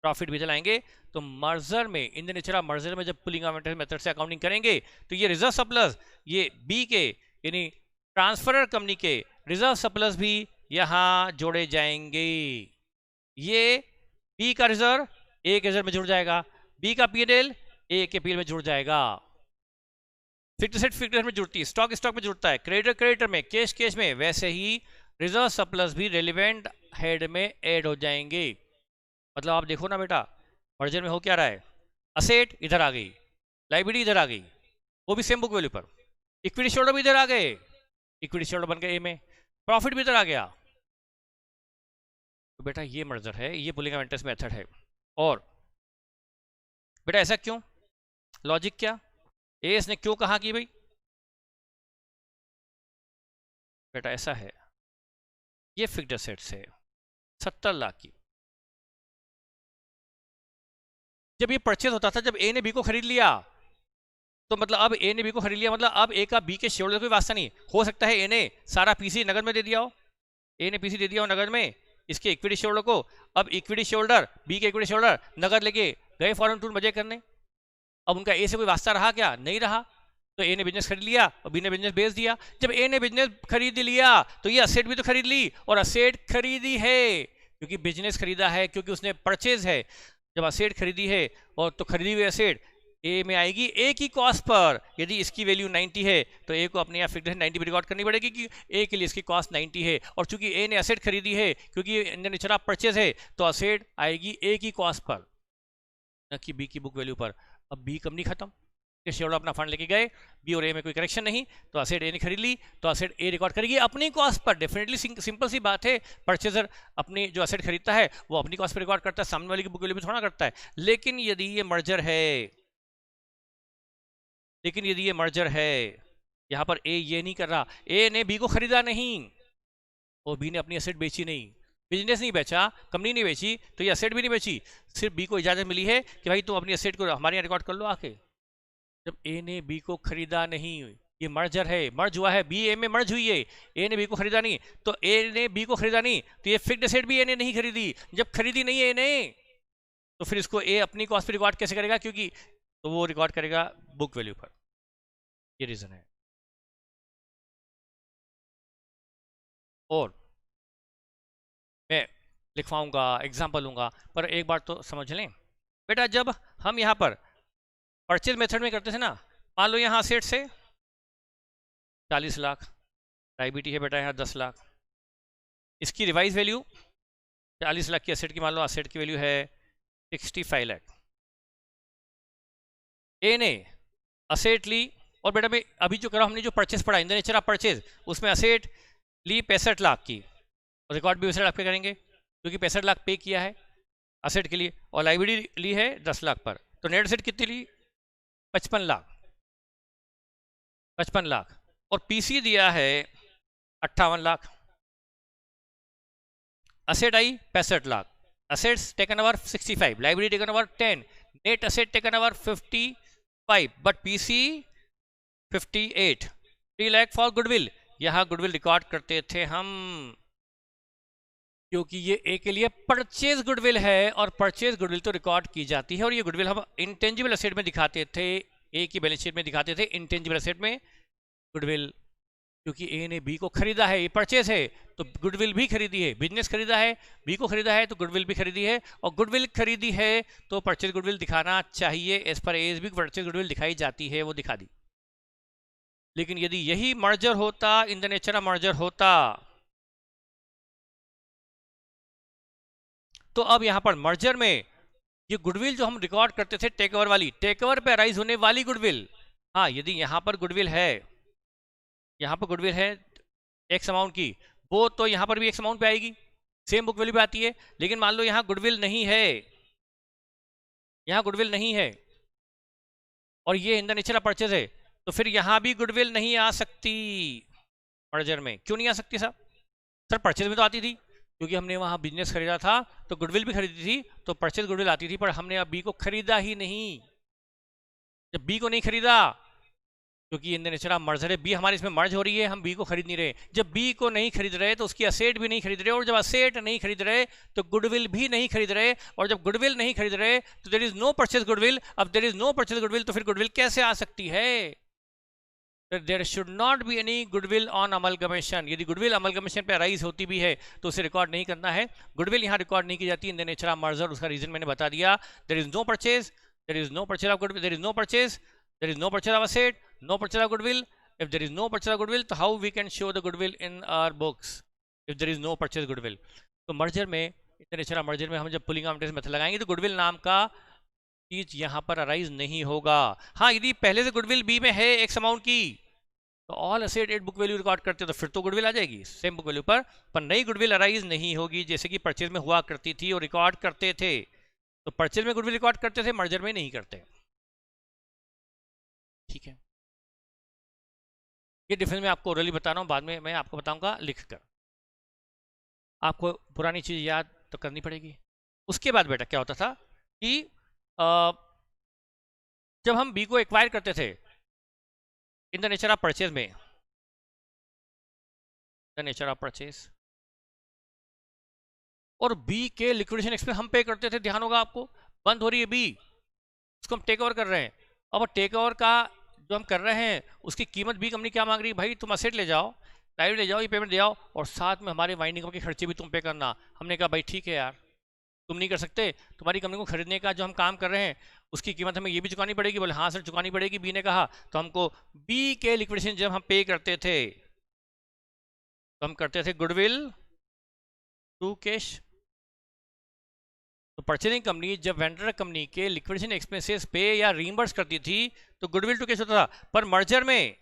प्रॉफिट भी इधर आएंगे। तो मर्जर में, इन द नेचर ऑफ मर्जर में जब पुलिंग ऑफ इंटरेस्ट मेथड से अकाउंटिंग करेंगे, तो ये रिजर्व सरप्लस, ये बी के यानी ट्रांसफरर कंपनी के रिजर्व सरप्लस भी यहां जोड़े जाएंगे। ये बी का रिजर्व ए के रिजर्व में जुड़ जाएगा, बी का पीएनएल ए के पीएल में जुड़ जाएगा। फिक्स्ड एसेट फिक्स्ड में जुड़ती है, स्टॉक स्टॉक में जुड़ता है, क्रेडिटर क्रेडिटर में, कैश कैश में, वैसे ही रिजर्व सरप्लस भी रेलिवेंट हेड में ऐड हो जाएंगे। मतलब आप देखो ना बेटा, मर्जर में हो क्या रहा है, असेट इधर आ गई, लाइबिलिटी इधर आ गई, वो भी सेम बुक वैल्यू पर, इक्विटी शेयर भी इधर आ गए, इक्विटी शेयर बन गए ए में, प्रॉफिट भी इधर आ गया। तो बेटा ये मर्जर है, ये पुलिंग ऑफ इंटरेस्ट मेथड है। और बेटा ऐसा क्यों, लॉजिक क्या, एएस ने क्यों कहा कि भाई, बेटा ऐसा है, ये फिक्स्ड एसेट्स है 70 लाख की, जब ये परचेज होता था, जब ए ने बी को खरीद लिया, तो मतलब अब ए ने बी को खरीद लिया, मतलब अब ए का बी के शेयर होल्डर कोई वास्ता नहीं। हो सकता है ए ने सारा पीसी नगद में दे दिया हो, ए ने पीसी दे दिया हो नगद में इसके इक्विटी शेयर होल्डर को, अब इक्विटी शेयर होल्डर बी के इक्विटी शेयर होल्डर नगद लेके गए फॉरेन टूर मजे करने, अब उनका ए से कोई वास्ता रहा क्या, नहीं रहा। तो ए ने बिजनेस खरीद लिया और बी ने बिजनेस बेच दिया। जब ए ने बिजनेस खरीद लिया तो ये असेट भी तो खरीद ली, और असेट खरीदी है क्योंकि बिजनेस खरीदा है, क्योंकि उसने परचेज है। जब असेट खरीदी है और तो खरीदी हुई असेट ए में आएगी ए की कॉस्ट पर। यदि इसकी वैल्यू 90 है तो ए को अपने यहाँ फिक्स 90 पे रिकॉर्ड करनी पड़ेगी कि ए के लिए इसकी कॉस्ट 90 है। और चूंकि ए ने असेट खरीदी है, क्योंकि ये नेचर ऑफ परचेज है, तो असेट आएगी ए की कॉस्ट पर, न कि बी की बुक वैल्यू पर। अब बी कंपनी खत्म, शेयर अपना फंड लेके गए, बी और ए में कोई करेक्शन नहीं, तो असेट ए ने खरीद ली, तो असेट ए रिकॉर्ड करेगी अपनी कॉस्ट पर। डेफिनेटली सिंपल सी बात है, परचेजर अपनी जो असेट खरीदता है वो अपनी कॉस्ट पर रिकॉर्ड करता है, सामने वाले की बुक वैल्यू पे थोड़ा करता है। लेकिन यदि ये मर्जर है, यहां पर ए ये नहीं कर रहा, ए ने बी को खरीदा नहीं और बी ने अपनी असेट बेची नहीं, बिजनेस नहीं बेचा, कंपनी नहीं बेची, तो ये असेट भी नहीं बेची, सिर्फ बी को इजाजत मिली है कि भाई तुम अपनी असेट को हमारे यहाँ रिकॉर्ड कर लो आके। जब ए ने बी को खरीदा नहीं, ये मर्जर है, मर्ज हुआ है, बी ए में मर्ज हुई है, ए ने बी को खरीदा नहीं, तो ए ने बी को खरीदा नहीं, तो ये फिक्स्ड असेट भी ए ने नहीं खरीदी। जब खरीदी नहीं है ए ने, तो फिर इसको ए अपनी कॉस्ट पे रिकॉर्ड कैसे करेगा? क्योंकि तो वो रिकॉर्ड करेगा बुक वैल्यू पर। ये रीजन है। और मैं लिखवाऊंगा, एग्जाम्पल लूंगा, पर एक बार तो समझ लें बेटा, जब हम यहाँ पर परचेज मेथड में करते थे ना, मान लो यहाँ असेट से 40 लाख, लायबिलिटी है बेटा यहाँ 10 लाख, इसकी रिवाइज वैल्यू 40 लाख की असेट की, मान लो असेट की वैल्यू है 65 लाख। ए ने असेट ली, और बेटा मैं अभी जो करा हमने जो परचेज पढ़ा, इन द नेचर ऑफ परचेज, उसमें असेट ली 65 लाख की, और रिकॉर्ड भी 65 लाख पे करेंगे क्योंकि 65 लाख पे किया है असेट के लिए, और लायबिलिटी ली है 10 लाख पर, तो नेट असेट कितनी ली? 55 लाख, 55 लाख, और पीसी दिया है 58 lakh, asset I 65 lakh, assets taken over 65, liability taken over 10, net asset taken over 55, but PC 58, 3 lakh for goodwill. यहां गुडविल रिकॉर्ड करते थे हम, क्योंकि ये ए के लिए परचेज गुडविल है, और परचेज गुडविल तो रिकॉर्ड की जाती है, और ये गुडविल हम इंटेंजिबल एसेट में दिखाते थे, ए की बैलेंस शीट में दिखाते थे इंटेंजिबल एसेट में गुडविल, क्योंकि ए ने बी को खरीदा है, ये परचेज है तो गुडविल भी खरीदी है, बिजनेस खरीदा है, बी को खरीदा है तो गुडविल भी खरीदी है, और गुडविल खरीदी है तो परचेज गुडविल दिखाना चाहिए, एज पर एज भी परचेज गुडविल दिखाई जाती है, वो दिखा दी। लेकिन यदि यही मर्जर होता, इन द नेचर ऑफ मर्जर होता, तो अब यहां पर मर्जर में ये गुडविल जो हम रिकॉर्ड करते थे टेक ओवर वाली, टेक ओवर पे अराइज होने वाली गुडविल, हाँ यदि यहां पर गुडविल है, यहां पर गुडविल है एक्स अमाउंट की, वो तो यहां पर भी एक्स अमाउंट पे आएगी, सेम बुक वैल्यू पे आती है। लेकिन मान लो यहां गुडविल नहीं है, यहां गुडविल नहीं है, और ये इन द नेचर ऑफ परचेज है, तो फिर यहां भी गुडविल नहीं आ सकती मर्जर में। क्यों नहीं आ सकती साहब? सर परचेज में तो आती थी, क्योंकि हमने वहां बिजनेस खरीदा था तो गुडविल भी खरीदी थी, तो परचेज गुडविल आती थी, पर हमने अब बी को खरीदा ही नहीं। जब बी को नहीं खरीदा, क्योंकि इन द नेचर ऑफ मर्जर है, बी हमारे इसमें मर्ज हो रही है, हम बी को खरीद नहीं रहे, जब बी को नहीं खरीद रहे तो उसकी असेट भी नहीं खरीद रहे, और जब असेट नहीं खरीद रहे तो गुडविल भी नहीं खरीद रहे, और जब गुडविल नहीं खरीद रहे तो there is no purchase goodwill. अब there is no purchase goodwill, तो फिर गुडविल कैसे आ सकती है? There should not be any goodwill on amalgamation. यदि गुडविल अमलगमेशन पे अराइज होती भी है तो उसे रिकॉर्ड नहीं करना है, गुडविल यहाँ रिकॉर्ड नहीं की जाती in the nature of merger. उसका रीजन मैंने बता दिया, there is no purchase, there is no purchase of goodwill, there is no purchase, there is no purchase of asset, no purchase of goodwill. If there is no purchase of goodwill, तो how we can show the goodwill in our books if there is no purchase goodwill? तो मर्जर में, इंटरनेशनल मर्जर में हम जब पुलिंग आर्बिट्रेज मेथड लगाएंगे तो गुडविल नाम का चीज यहाँ पर अराइज नहीं होगा। हाँ यदि पहले से गुडविल बी में है एक्स अमाउंट की, तो all asset at book value record करते तो फिर तो गुडविल आ जाएगी सेम बुक वैल्यू पर नई गुडविल अराइज नहीं होगी, जैसे कि परचेज में हुआ करती थी और रिकॉर्ड करते थे। तो परचेज में गुडविल रिकॉर्ड करते थे, मर्जर में नहीं करते। ठीक है, ये डिफरेंस मैं आपको ओरली बता रहा हूँ, बाद में मैं आपको बताऊंगा लिखकर। आपको पुरानी चीज़ याद तो करनी पड़ेगी। उसके बाद बेटा क्या होता था कि जब हम बी को एक्वायर करते थे इन द नेचर ऑफ परचेज में, द नेचर ऑफ परचेज, और बी के लिक्विडेशन एक्सपेंस हम पे करते थे, ध्यान होगा आपको, बंद हो रही है बी, उसको हम टेक ओवर कर रहे हैं। अब टेक ओवर का जो हम कर रहे हैं उसकी कीमत बी कंपनी क्या मांग रही है? भाई तुम असेट ले जाओ, लाइव ले जाओ, ये पेमेंट दे आओ, और साथ में हमारे वाइंडिंग के खर्चे भी तुम पे करना। हमने कहा भाई ठीक है यार, तुम नहीं कर सकते, तुम्हारी कंपनी को खरीदने का जो हम काम कर रहे हैं उसकी कीमत हमें ये भी चुकानी पड़ेगी। बोले हाँ सर चुकानी पड़ेगी, बी ने कहा। तो हमको बी के लिक्विडेशन जब हम पे करते थे तो हम करते थे गुडविल टू कैश। तो परचेजिंग कंपनी जब वेंडर कंपनी के लिक्विडेशन एक्सपेंसेस पे या रीइंबर्स करती थी तो गुडविल टू कैश होता था। पर मर्जर में,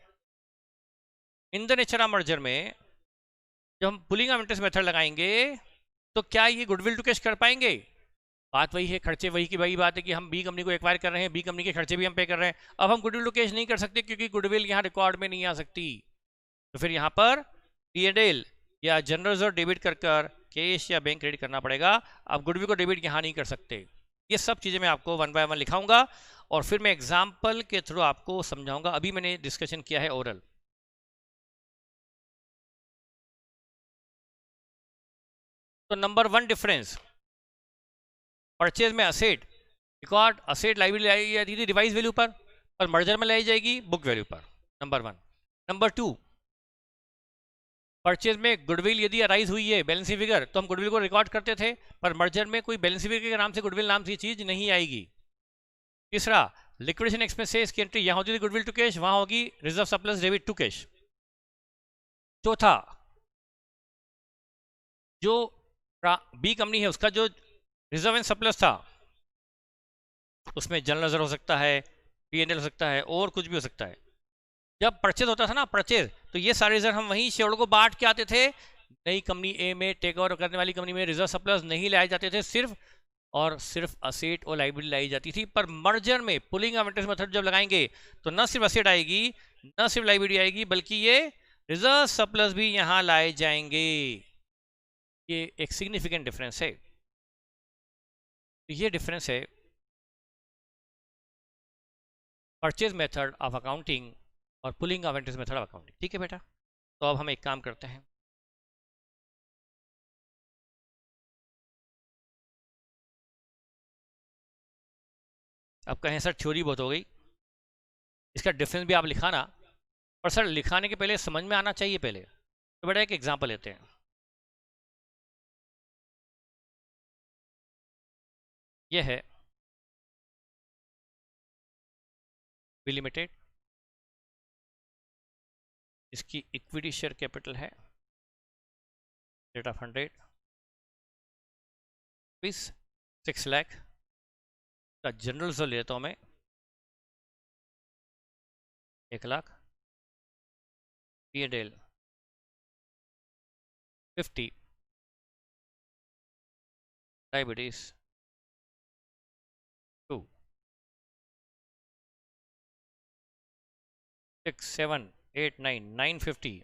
इन द नेचर ऑफ मर्जर में, जब हम पुलिंग ऑफ इंटरेस्ट मेथड लगाएंगे तो क्या ये गुडविल टू कैश कर पाएंगे? बात वही है, खर्चे वही की वही बात है कि हम बी कंपनी को एक्वायर कर रहे हैं, बी कंपनी के खर्चे भी हम पे कर रहे हैं। अब हम गुडविल टू कैश नहीं कर सकते क्योंकि गुडविल यहाँ रिकॉर्ड में नहीं आ सकती। तो फिर यहाँ पर P&L या जनरल रिजर्व डेबिट कर कर कैश या बैंक क्रेडिट करना पड़ेगा। आप गुडविल को डेबिट यहाँ नहीं कर सकते। ये सब चीज़ें मैं आपको वन बाय वन लिखाऊंगा और फिर मैं एग्जाम्पल के थ्रू आपको समझाऊंगा। अभी मैंने डिस्कशन किया है ओरल। तो नंबर 1 डिफरेंस, परचेज में असेट रिकॉर्ड, असेट लाइबिलिटी लाई जाती थी रिवाइज वैल्यू पर मर्जर में लाई जाएगी बुक वैल्यू पर। नंबर 1। नंबर 2, परचेज में गुडविल यदि अराइज हुई है बैलेंस फिगर तो हम गुडविल को रिकॉर्ड करते थे, पर मर्जर में कोई बैलेंस फिगर के नाम से गुडविल नाम की चीज नहीं आएगी। तीसरा, लिक्विडेशन एक्सपेंसेस की एंट्री यहां होती थी गुडविल टू कैश, वहां होगी reserve surplus debit to cash. चौथा, जो बी कंपनी है उसका जो रिजर्व एंड सरप्लस था उसमें जनरल रिजर्व हो सकता है, P&L हो सकता है और कुछ भी हो सकता है। जब परचेज होता था ना, परचेज, तो ये सारे रिजर्व हम वहीं शेयरों को बांट के आते थे। नई कंपनी ए में टेक ओवर करने वाली कंपनी में रिजर्व सरप्लस नहीं लाए जाते थे, सिर्फ और सिर्फ असेट और लाइबिलिटी लाई जाती थी। पर मर्जर में पुलिंग ऑफ इंटरेस्ट मेथड जब लगाएंगे तो न सिर्फ असेट आएगी, न सिर्फ लाइबिलिटी आएगी, बल्कि ये रिजर्व सरप्लस भी यहां लाए जाएंगे। ये एक सिग्निफिकेंट डिफरेंस है। तो ये डिफरेंस है परचेज मेथड ऑफ अकाउंटिंग और pulling of interest method of accounting. ठीक है बेटा, तो अब हम एक काम करते हैं, अब कहें सर थ्योरी बहुत हो गई, इसका डिफरेंस भी आप लिखाना, पर सर लिखाने के पहले समझ में आना चाहिए पहले। तो बेटा एक एग्जांपल लेते हैं। यह है बी लिमिटेड, इसकी इक्विटी शेयर कैपिटल है रेट ऑफ 100 रुपीज, 6 लाख का जनरल रिजर्व लेता हूँ मैं 1 लाख, P&L 50, डायबिटीज 2, 6, 7, 8, 9, 950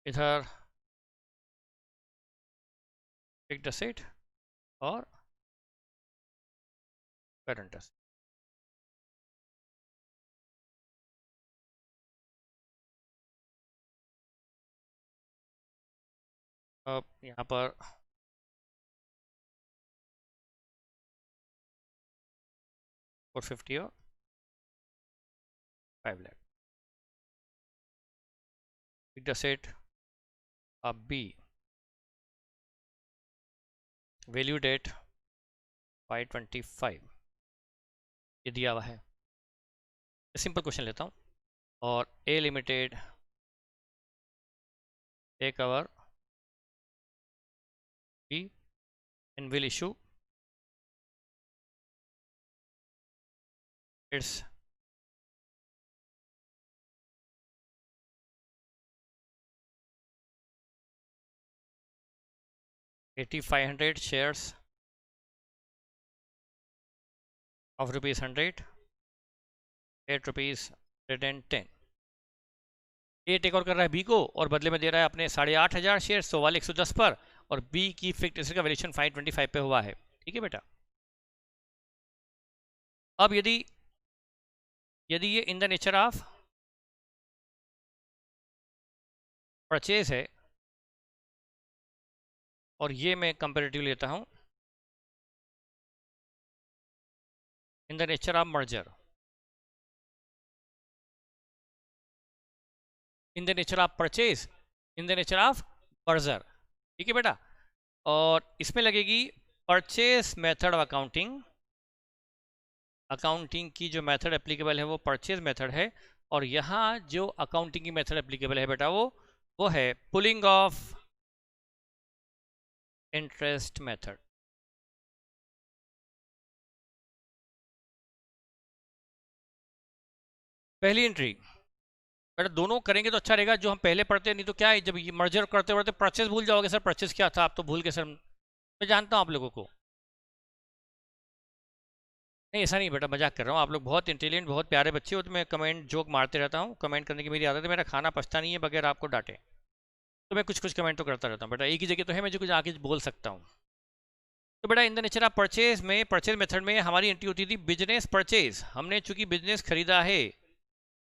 इधर फिक्स्ड एसेट और करंट एसेट। अब यहाँ पर 450 और 5 लाख। फिक्स्ड एसेट अब बी, वैल्यू डेट 525 ये दिया हुआ है। सिंपल क्वेश्चन लेता हूँ, और A limited take over B and will issue its $8,500 shares of ₹100, ₹810। A take over कर रहा है बी को और बदले में दे रहा है अपने 8,500 शेयर, तो वाले 110 पर, और बी की फिक्स्ड एसेट का वैल्यूएशन 525 पे हुआ है। ठीक है बेटा, अब यदि यदि ये इन द नेचर ऑफ परचेज है और ये मैं कंपेरेटिव लेता हूं इन the nature of merger, in the nature of purchase, in the nature of merger. ठीक है बेटा, और इसमें लगेगी purchase method of accounting. Accounting की जो मेथड एप्लीकेबल है वो परचेज मेथड है, और यहाँ जो अकाउंटिंग की मेथड एप्लीकेबल है बेटा वो है पुलिंग ऑफ इंटरेस्ट मेथड। पहली एंट्री बेटा दोनों करेंगे तो अच्छा रहेगा, जो हम पहले पढ़ते हैं, नहीं तो क्या है जब ये मर्जर करते पढ़ते परचेज भूल जाओगे। सर परचेज क्या था, आप तो भूल गए सर, मैं जानता हूँ आप लोगों को। नहीं ऐसा नहीं बेटा, मजाक कर रहा हूँ, आप लोग बहुत इंटेलिजेंट बहुत प्यारे बच्चे हो, तो मैं कमेंट जोक मारते रहता हूँ, कमेंट करने की मेरी आदत है, मेरा खाना पछता नहीं है बगैर आपको डांटे, तो मैं कुछ कुछ कमेंट तो करता रहता हूँ बेटा, एक ही जगह तो है मैं जो कुछ आके बोल सकता हूँ। तो बेटा इन द नेचर ऑफ परचेज में, परचेज मेथड में हमारी एंट्री होती थी बिजनेस परचेज। हमने चूंकि बिजनेस खरीदा है,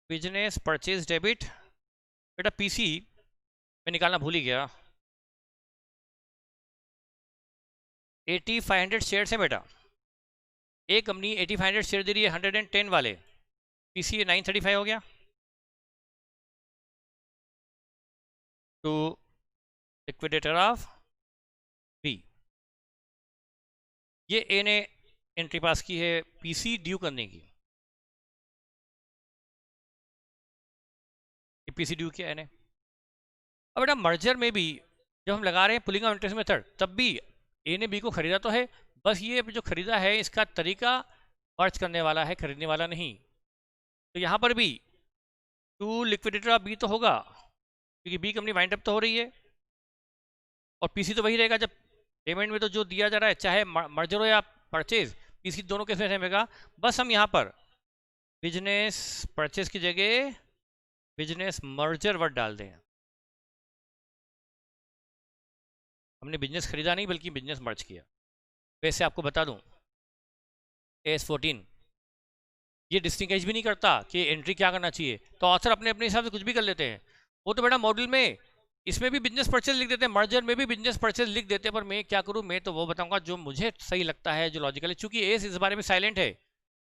बिजनेस परचेज डेबिट। बेटा पीसी मैं निकालना भूल ही गया, 8500 शेयर है बेटा, एक कंपनी 8500 शेयर दे रही है 110 वाले, पीसी 935 हो गया। टू लिक्विडेटर ऑफ बी, ये ए ने एंट्री पास की है पीसी ड्यू करने की, पीसी ड्यू किया है। अब बेटा मर्जर में भी जब हम लगा रहे हैं पुलिंग ऑफ इंटरेस्ट मेथड, तब भी ए ने बी को खरीदा तो है, बस ये जो खरीदा है इसका तरीका मर्ज करने वाला है, खरीदने वाला नहीं। तो यहाँ पर भी टू लिक्विडेटर ऑफ बी तो होगा, क्योंकि बी कंपनी वाइंड अप तो हो रही है, और पीसी तो वही रहेगा। जब पेमेंट में तो जो दिया जा रहा है चाहे मर्जर हो या परचेज, पीसी दोनों के साथ रहेगा। बस हम यहाँ पर बिजनेस परचेज की जगह बिजनेस मर्जर वर्ड डाल दें। हमने बिजनेस खरीदा नहीं बल्कि बिजनेस मर्ज किया। वैसे आपको बता दूं AS14 ये डिस्टिंग्विश भी नहीं करता कि एंट्री क्या करना चाहिए, तो ऑथर अपने अपने हिसाब से कुछ भी कर लेते हैं। वो तो बेटा मॉड्यूल में इसमें भी बिजनेस परचेज लिख देते हैं, मर्जर में भी बिजनेस परचेज लिख देते हैं, पर मैं क्या करूं, मैं तो वो बताऊंगा जो मुझे सही लगता है, जो लॉजिकल है। चूंकि एस इस बारे में साइलेंट है,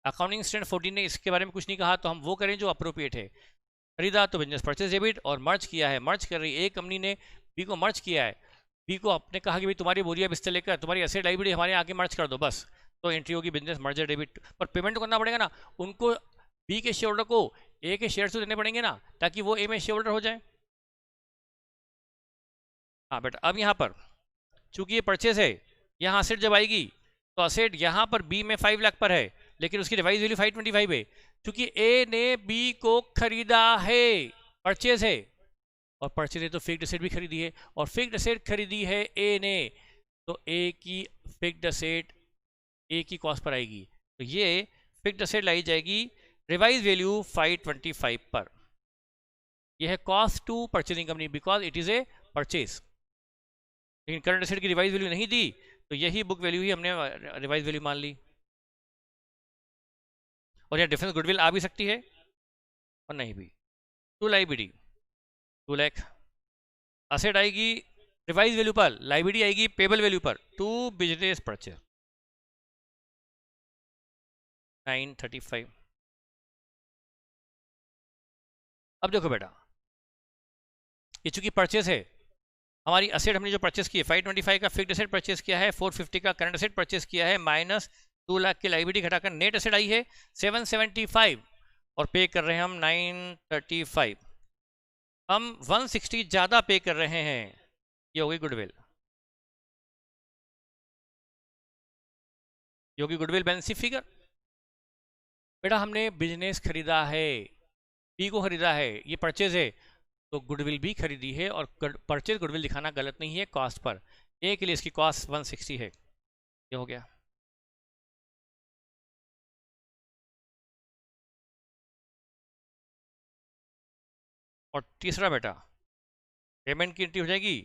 अकाउंटिंग स्टैंडर्ड 14 ने इसके बारे में कुछ नहीं कहा, तो हम वो करें जो अप्रोप्रिएट है। खरीदा तो बिजनेस परचेज डेबिट, और मर्ज किया है, मर्ज कर रही है एक कंपनी ने बी को मर्ज किया है, बी को आपने कहा कि भाई तुम्हारी बोरिया बिस्तर लेकर तुम्हारी एसेट लाइबिलिटी हमारे आगे मर्ज कर दो, बस तो एंट्री होगी बिजनेस मर्जर डेबिट। पर पेमेंट तो करना पड़ेगा ना उनको, बी के शेयर होल्डर को ए के शेयर तो देने पड़ेंगे ना, ताकि वो ए में शेयर होल्डर हो जाए। हाँ बेटा अब यहाँ पर चूंकि ये परचेज है, यहाँ असेट जब आएगी तो असेट यहाँ पर बी में 5 लाख पर है, लेकिन उसकी रिवाइज वैल्यू 525 है, क्योंकि ए ने बी को खरीदा है, परचेज है, और परचेज है तो फिक्स्ड असेट भी खरीदी है, और फिक्स्ड असेट खरीदी है ए ने, तो ए की फिक्स्ड असेट ए की कॉस्ट पर आएगी, तो ये फिक्स्ड असेट लाई जाएगी रिवाइज वैल्यू 525 पर। यह है cost to purchasing company because it is a purchase, लेकिन करंट असेट की रिवाइज वैल्यू नहीं दी, तो यही बुक वैल्यू ही हमने रिवाइज वैल्यू मान ली। और यहाँ डिफरेंस गुडविल आ भी सकती है और नहीं भी। टू लाइबिलिटी 2 लाख, असेट आएगी रिवाइज वैल्यू पर, लाइबिलिटी आएगी पेबल वैल्यू पर, टू बिजनेस परचेज 935। अब देखो बेटा ये चूंकि परचेज है, हमारी असेट हमने जो परचेस की है 525 का फिक्स्ड असेट परचेस किया है, 450 का करंट असेट परचेस किया है, माइनस 2 लाख की लाइबिलिटी घटाकर नेट असेट आई है 775, और पे कर रहे हैं हम 935, हम 160 ज़्यादा पे कर रहे हैं, ये होगी गुडविल, ये होगी गुडविल बैलेंस शीट फिगर। बेटा हमने बिजनेस खरीदा है, बी को खरीदा है, ये परचेज है, तो गुडविल भी खरीदी है, और परचेज गुडविल दिखाना गलत नहीं है कॉस्ट पर। ए के लिए इसकी कॉस्ट 160 है, ये हो गया। और तीसरा बेटा पेमेंट की एंट्री हो जाएगी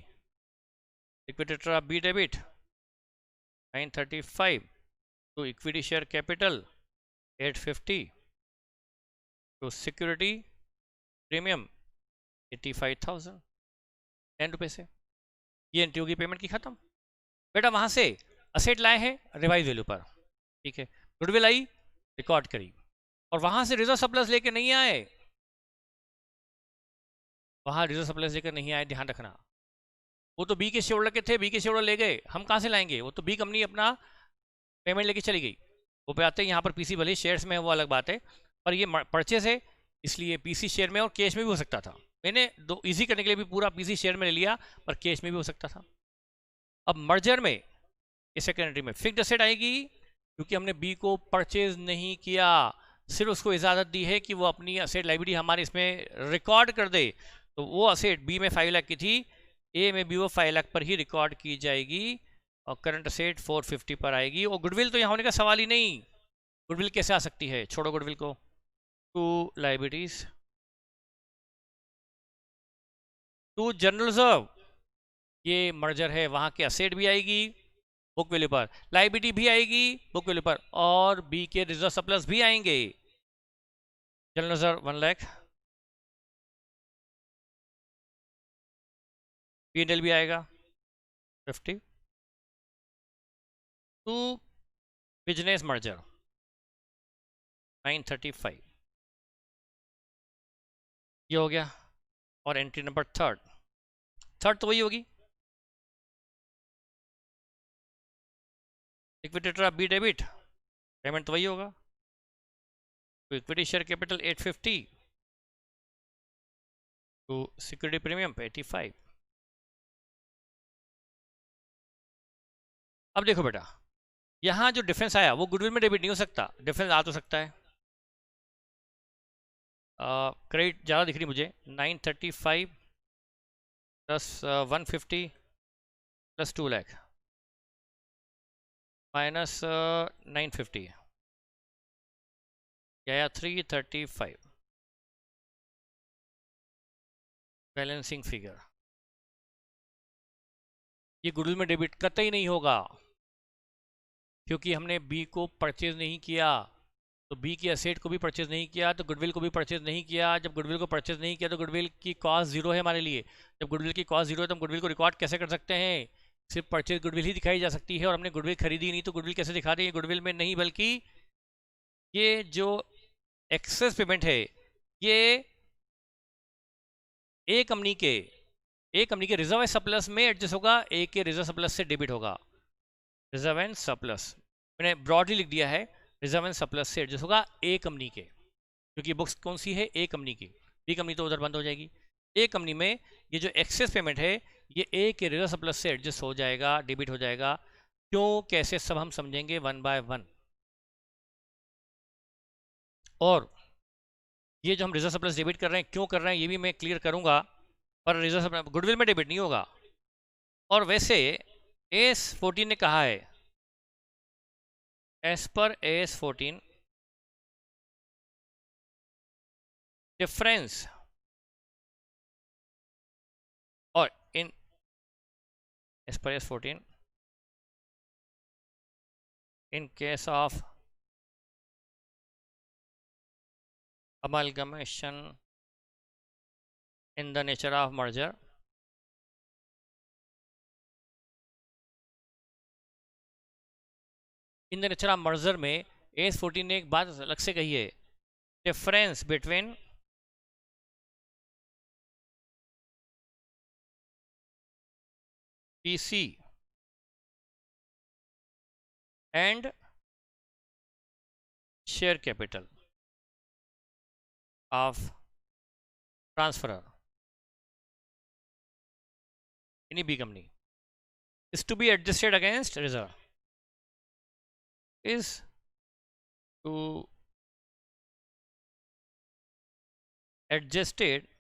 liquidator of B debit 935 to equity share capital 850 to security premium 85,000 10 रुपये से, ये एंट्री होगी पेमेंट की खत्म। बेटा वहां से असेट लाए हैं रिवाइज वैल्यू पर, ठीक है, गुडविल आई रिकॉर्ड करी, और वहां से रिजर्व सरप्लस लेके नहीं आए, वहां रिजर्व सरप्लस लेकर नहीं आए, ध्यान रखना। वो तो बी के शेयर होल्डर के थे, बी के शेयर होल्डर ले गए, हम कहाँ से लाएंगे? वो तो बी कंपनी अपना पेमेंट लेके चली गई। वो पे आते हैं यहाँ पर पीसी भले शेयर्स में है, वो अलग बात है, पर ये परचेज है, इसलिए पीसी शेयर में और कैश में भी हो सकता था। मैंने दो इजी करने के लिए भी पूरा पीसी शेयर में ले लिया, पर कैश में भी हो सकता था। अब मर्जर में इस सेकेंडरी में फिक्स्ड एसेट आएगी, क्योंकि हमने बी को परचेज नहीं किया, सिर्फ उसको इजाज़त दी है कि वो अपनी असेट लाइबिलिटी हमारे इसमें रिकॉर्ड कर दे। तो वो असेट बी में 5 लाख की थी, ए में भी वो 5 लाख पर ही रिकॉर्ड की जाएगी, और करंट असेट 450 पर आएगी। और गुडविल तो यहाँ होने का सवाल ही नहीं, गुडविल कैसे आ सकती है? छोड़ो गुडविल को। To liabilities, to general reserve, ये मर्जर है, वहाँ के असेट भी आएगी बुक वैल्यू पर, लाइबिलिटी भी आएगी बुक वैल्यू पर, और बी के रिजर्व सरप्लस भी आएंगे। जनरल रिजर्व 1 लाख, P&L भी आएगा 50, टू बिजनेस मर्जर 935, ये हो गया। और एंट्री नंबर थर्ड तो वही होगी, लिक्विडेटर बी डेबिट, पेमेंट तो वही होगा। तो equity share capital 850, to security premium 85। अब देखो बेटा, यहाँ जो डिफरेंस आया वो गुडविल में डेबिट नहीं हो सकता, डिफरेंस आ तो सकता है। क्रेडिट ज़्यादा दिख रही मुझे, 935 प्लस 150 प्लस 2 लाख माइनस 950, या 335, बैलेंसिंग फिगर। ये गुडविल में डेबिट कतई नहीं होगा, क्योंकि हमने बी को परचेज नहीं किया, तो बी की असेट को भी परचेज नहीं किया, तो गुडविल को भी परचेज नहीं किया। जब गुडविल को परचेज नहीं किया तो गुडविल की कॉस्ट जीरो है हमारे लिए। जब गुडविल की कॉस्ट जीरो है तो हम गुडविल को रिकॉर्ड कैसे कर सकते हैं? सिर्फ परचेज गुडविल ही दिखाई जा सकती है, और हमने गुडविल खरीदी नहीं, तो गुडविल कैसे दिखा दें? गुडविल में नहीं, बल्कि ये जो एक्सेस पेमेंट है ये ए कंपनी के रिजर्व एंड सरप्लस में एडजस्ट होगा, ए के रिजर्व सरप्लस से डेबिट होगा। रिजर्व एंड सरप्लस मैंने ब्रॉडली लिख दिया है, रिजर्व एंड सरप्लस से एडजस्ट होगा ए कंपनी के, क्योंकि बुक्स कौन सी है? ए कंपनी की, बी कंपनी तो उधर बंद हो जाएगी। ए कंपनी में ये जो एक्सेस पेमेंट है ये ए के रिजर्व सरप्लस से एडजस्ट हो जाएगा, डेबिट हो जाएगा। क्यों, कैसे, सब हम समझेंगे 1 बाय 1। और ये जो हम रिजर्व सरप्लस डेबिट कर रहे हैं, क्यों कर रहे हैं, ये भी मैं क्लियर करूंगा, पर रिजर्व सरप्लस गुडविल में डेबिट नहीं होगा। और वैसे AS14 ने कहा है, एज पर AS14 डिफरेंस, और इन as per AS14 in case of amalgamation in the nature of merger, in the nature of merger में AS14 ने एक बात अलग से कही है, difference between PC and share capital of transferor any B company is to be adjusted against reserve, is to adjusted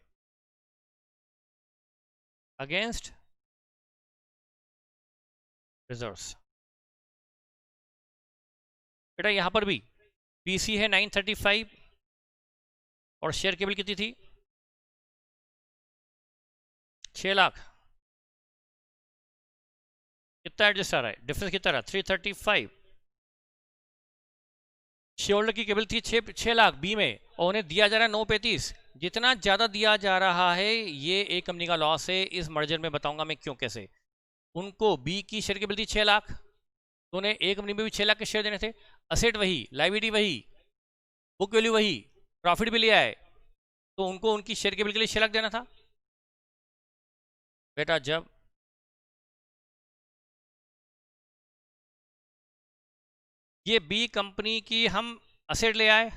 against reserves। बेटा यहाँ पर भी PC है 935, और शेयर केबल कितनी थी? 6 लाख। कितना एडजस्ट आ रहा है, डिफरेंस कितना रहा? 335। शेयर होल्डर की केबल थी 6 लाख बी में, और उन्हें दिया जा रहा है 935। जितना ज़्यादा दिया जा रहा है ये एक कंपनी का लॉस है। इस मर्जर में बताऊंगा मैं क्यों, कैसे। उनको बी की शेयर केबल थी 6 लाख, तो उन्हें एक कंपनी में भी 6 लाख के शेयर देने थे। असेट वही, लाइबिलिटी वही, बुक वैल्यू वही, प्रॉफिट भी लिया है, तो उनको उनकी शेयर केबल के लिए 6 लाख देना था। बेटा जब ये बी कंपनी की हम असेट ले आए,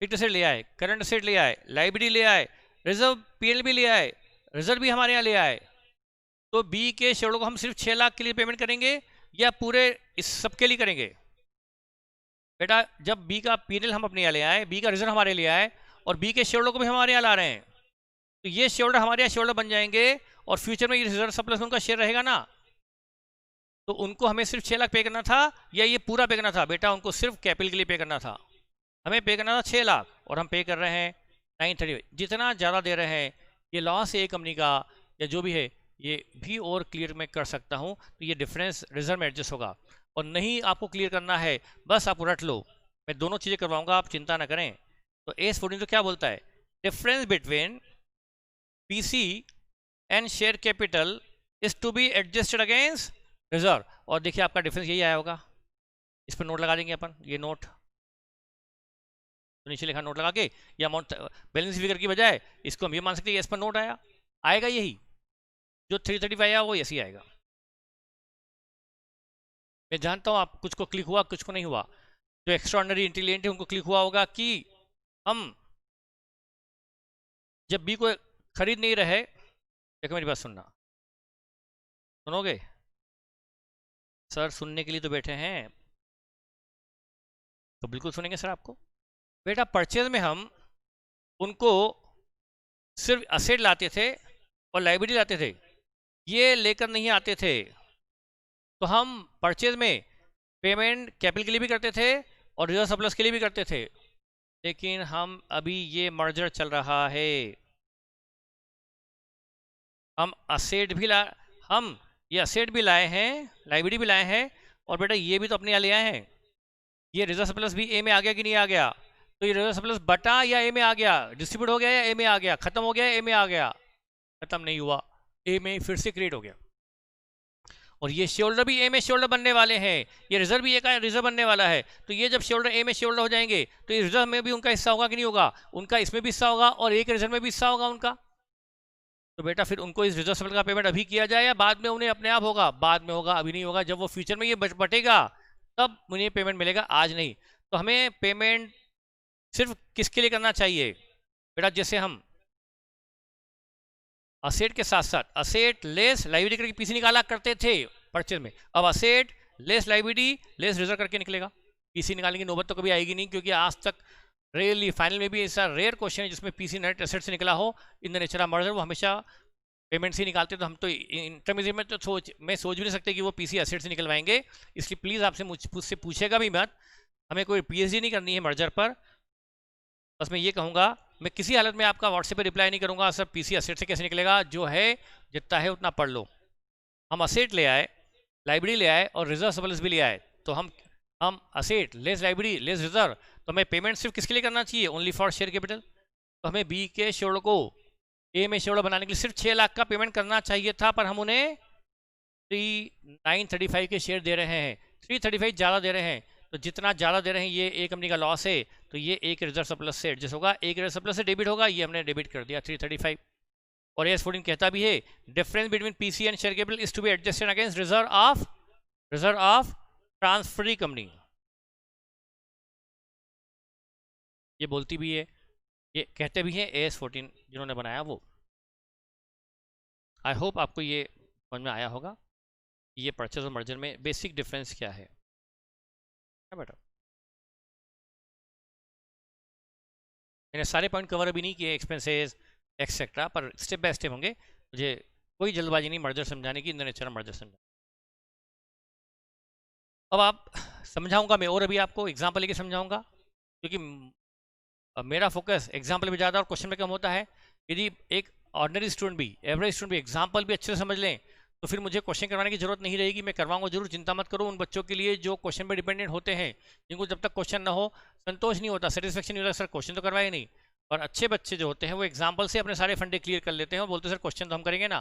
फिक्स्ड असेट ले आए, करंट असेट ले आए, लाइबिलिटी ले आए, रिजर्व पीएल भी ले आए, रिजर्व भी हमारे यहाँ ले आए। तो बी के शेयरों को हम सिर्फ 6 लाख के लिए पेमेंट करेंगे या पूरे इस सब के लिए करेंगे? बेटा जब बी का पीएल हम अपने यहाँ ले आए, बी का रिजर्व हमारे लिए आए और बी के शेयरों को भी हमारे यहाँ ला रहे हैं, तो ये शेयर हमारे यहाँ शेयर बन जाएंगे और फ्यूचर में ये रिजर्व सरप्लस उनका शेयर रहेगा ना। तो उनको हमें सिर्फ 6 लाख पे करना था या ये पूरा पे करना था? बेटा उनको सिर्फ कैपिटल के लिए पे करना था, हमें पे करना था 6 लाख और हम पे कर रहे हैं 930। जितना ज़्यादा दे रहे हैं, ये लॉस है कंपनी का या जो भी है, ये भी और क्लियर मैं कर सकता हूँ, तो ये डिफरेंस रिजर्व में एडजस्ट होगा। और नहीं आपको क्लियर करना है, बस आप रट लो, मैं दोनों चीज़ें करवाऊंगा, आप चिंता ना करें। तो AS14 तो क्या बोलता है? Difference between PC and share capital is to be adjusted against reserve. और देखिए आपका डिफरेंस यही आया होगा, इस पर नोट लगा देंगे अपन, ये नोट तो नीचे लिखा नोट लगा के, ये अमाउंट बैलेंस फिगर की बजाय इसको हम ये मान सकते हैं इस पर नोट आया, आएगा यही जो 335 आया वो ऐसे ही आएगा। मैं जानता हूँ आप कुछ को क्लिक हुआ, कुछ को नहीं हुआ। जो एक्स्ट्राऑर्डिनरी इंटेलिजेंट है उनको क्लिक हुआ होगा कि हम जब बी को खरीद नहीं रहे, देखो मेरी बात सुनना, सुनोगे सर? सुनने के लिए तो बैठे हैं, तो बिल्कुल सुनेंगे सर आपको। बेटा परचेज में हम उनको सिर्फ असेट लाते थे और लाइबिलिटी लाते थे, ये लेकर नहीं आते थे। तो हम परचेज में पेमेंट कैपिटल के लिए भी करते थे और रिजर्व सरप्लस के लिए भी करते थे, लेकिन हम अभी ये मर्जर चल रहा है, हम असेट भी ला हम ये असेट भी लाए हैं, लाइबिलिटी भी लाए हैं, और बेटा ये भी तो अपने यहाँ ले आए हैं। ये रिजर्व सरप्लस भी ए में आ गया कि नहीं आ गया? तो ये रिजर्व सरप्लस बटा या ए में आ गया, डिस्ट्रीब्यूट हो गया या ए में आ गया, खत्म हो गया ए में आ गया? खत्म नहीं हुआ, ए में फिर से क्रिएट हो गया। और ये शेयर भी ए में शेयर बनने वाले हैं, ये रिजर्व भी ए का रिजर्व बनने वाला है। तो ये जब शेयर ए में शेयर हो जाएंगे तो ये रिजर्व में भी उनका हिस्सा होगा कि नहीं होगा? उनका इसमें भी हिस्सा होगा और एक रिजर्व में भी हिस्सा होगा उनका। तो बेटा फिर उनको इस रिजर्व सरप्लस का पेमेंट अभी किया जाए या बाद में उन्हें अपने आप होगा? बाद में होगा, अभी नहीं होगा। जब वो फ्यूचर में ये बटेगा तब उन्हें पेमेंट मिलेगा, आज नहीं। तो हमें पेमेंट सिर्फ किसके लिए करना चाहिए? बेटा जैसे हम असेट के साथ साथ असेट लेस लाइबिलिटी करके पीसी निकाला करते थे परचेज में, अब asset less liability less reserve करके निकलेगा। पीसी निकालने की नौबत तो कभी आएगी नहीं, क्योंकि आज तक रेयरली, फाइनल में भी ऐसा रेयर क्वेश्चन है जिसमें पीसी नेट एसेट से निकला हो इन द नेचर ऑफ मर्जर। वो हमेशा पेमेंट से निकालते, तो हम तो इंटरमीडिएट में तो सोच भी नहीं सकते कि वो पीसी एसेट से निकलवाएंगे। इसलिए प्लीज़ आपसे मुझसे पूछेगा भी मत, हमें कोई पीएचडी नहीं करनी है मर्जर पर। बस मैं ये कहूँगा, मैं किसी हालत में आपका व्हाट्सएप पे रिप्लाई नहीं करूँगा सर पीसी असेट से कैसे निकलेगा, जो है जितना है उतना पढ़ लो। हम असेट ले आए, लाइब्रेरी ले आए और रिजर्व सरप्लस भी ले आए, तो हम asset less library less reserve, तो हमें पेमेंट सिर्फ किसके लिए करना चाहिए? Only for share capital. तो हमें बी के शेयर को ए में शेयर बनाने के लिए सिर्फ 6 लाख का पेमेंट करना चाहिए था, पर हम उन्हें 935 के शेयर दे रहे हैं, 335 ज़्यादा दे रहे हैं। तो जितना ज़्यादा दे रहे हैं, ये ए कंपनी का लॉस है, तो ये एक रिजर्व सरप्लस से एडजस्ट होगा, एक रिजर्व सरप्लस से डेबिट होगा, ये हमने डेबिट कर दिया 335। और AS14 कहता भी है difference between PC and share capital is to be adjusted against reserve of transferee company. ये बोलती भी है, ये कहते भी हैं AS14 जिन्होंने बनाया वो। आई होप आपको ये समझ में आया होगा ये परचेज और मर्जर में बेसिक डिफरेंस क्या है बेटा। मैंने सारे पॉइंट कवर अभी नहीं किए, एक्सपेंसेस एक्सेट्रा, पर स्टेप बाय स्टेप होंगे। मुझे कोई जल्दबाजी नहीं मर्जर समझाने की, इन द नेचर ऑफ मर्जर समझाने। अब आप समझाऊंगा मैं, और अभी आपको एग्जाम्पल लेके समझाऊंगा, क्योंकि मेरा फोकस एग्जाम्पल भी ज़्यादा और क्वेश्चन में कम होता है। यदि एक ऑर्डिनरी स्टूडेंट भी, एवरेज स्टूडेंट भी एग्जाम्पल भी अच्छे से समझ लें, तो फिर मुझे क्वेश्चन करवाने की जरूरत नहीं रहेगी। मैं करवाऊंगा जरूर, चिंता मत करो। उन बच्चों के लिए जो क्वेश्चन पर डिपेंडेंट होते हैं, जिनको जब तक क्वेश्चन ना हो संतोष नहीं होता, सेटिस्फेक्शन नहीं होता, सर क्वेश्चन तो करवाए नहीं। और अच्छे बच्चे जो होते हैं वो एग्जाम्पल से अपने सारे फंडे क्लियर कर लेते हैं और बोलते हैं सर क्वेश्चन तो हम करेंगे ना,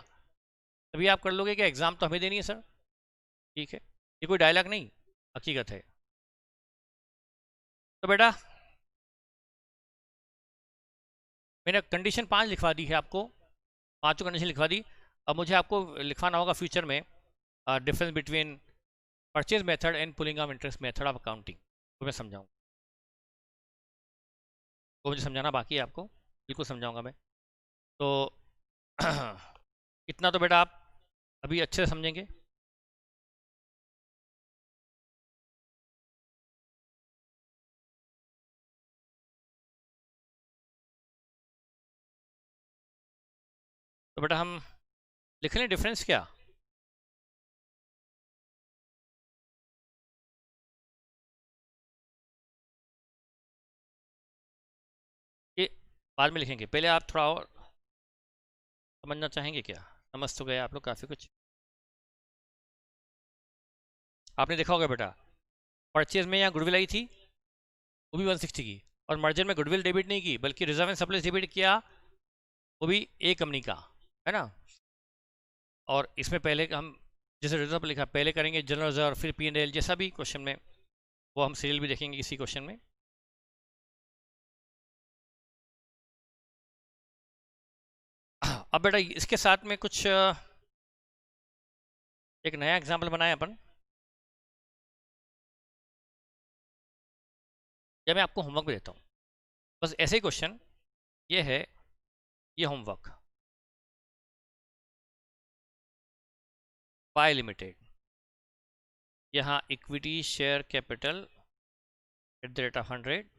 तभी आप कर लोगे क्या? एग्जाम तो हमें देनी है सर, ठीक है। ये कोई डायलॉग नहीं, हकीकत है। तो बेटा मैंने कंडीशन 5 लिखवा दी है आपको, 5 कंडीशन लिखवा दी। अब मुझे आपको लिखवाना होगा फ्यूचर में difference between purchase method and pulling of interest method of accounting वो मैं समझाऊंगा। वो मुझे समझाना बाकी है आपको, बिल्कुल समझाऊंगा मैं। तो इतना तो बेटा आप अभी अच्छे से समझेंगे। तो बेटा हम लिख लें डिफरेंस क्या, ये बाद में लिखेंगे, पहले आप थोड़ा और समझना चाहेंगे क्या? समझ तो गए आप लोग काफ़ी कुछ। आपने देखा होगा बेटा, परचेज में यहाँ गुडविल आई थी, वो भी 160 की, और मर्जर में गुडविल डेबिट नहीं की बल्कि रिजर्व एंड सरप्लस डेबिट किया, वो भी ए कंपनी का, है ना। और इसमें पहले हम जैसे रिजर्व लिखा पहले करेंगे जनरल रिजर्व फिर पी एंड एल, जैसा भी क्वेश्चन में, वो हम सीरियल भी देखेंगे इसी क्वेश्चन में। अब बेटा इसके साथ में कुछ एक नया एग्जाम्पल बनाए अपन, या मैं आपको होमवर्क भी देता हूँ, बस ऐसे ही क्वेश्चन। ये है, ये होमवर्क, बाय लिमिटेड, यहाँ equity share capital at the rate of 100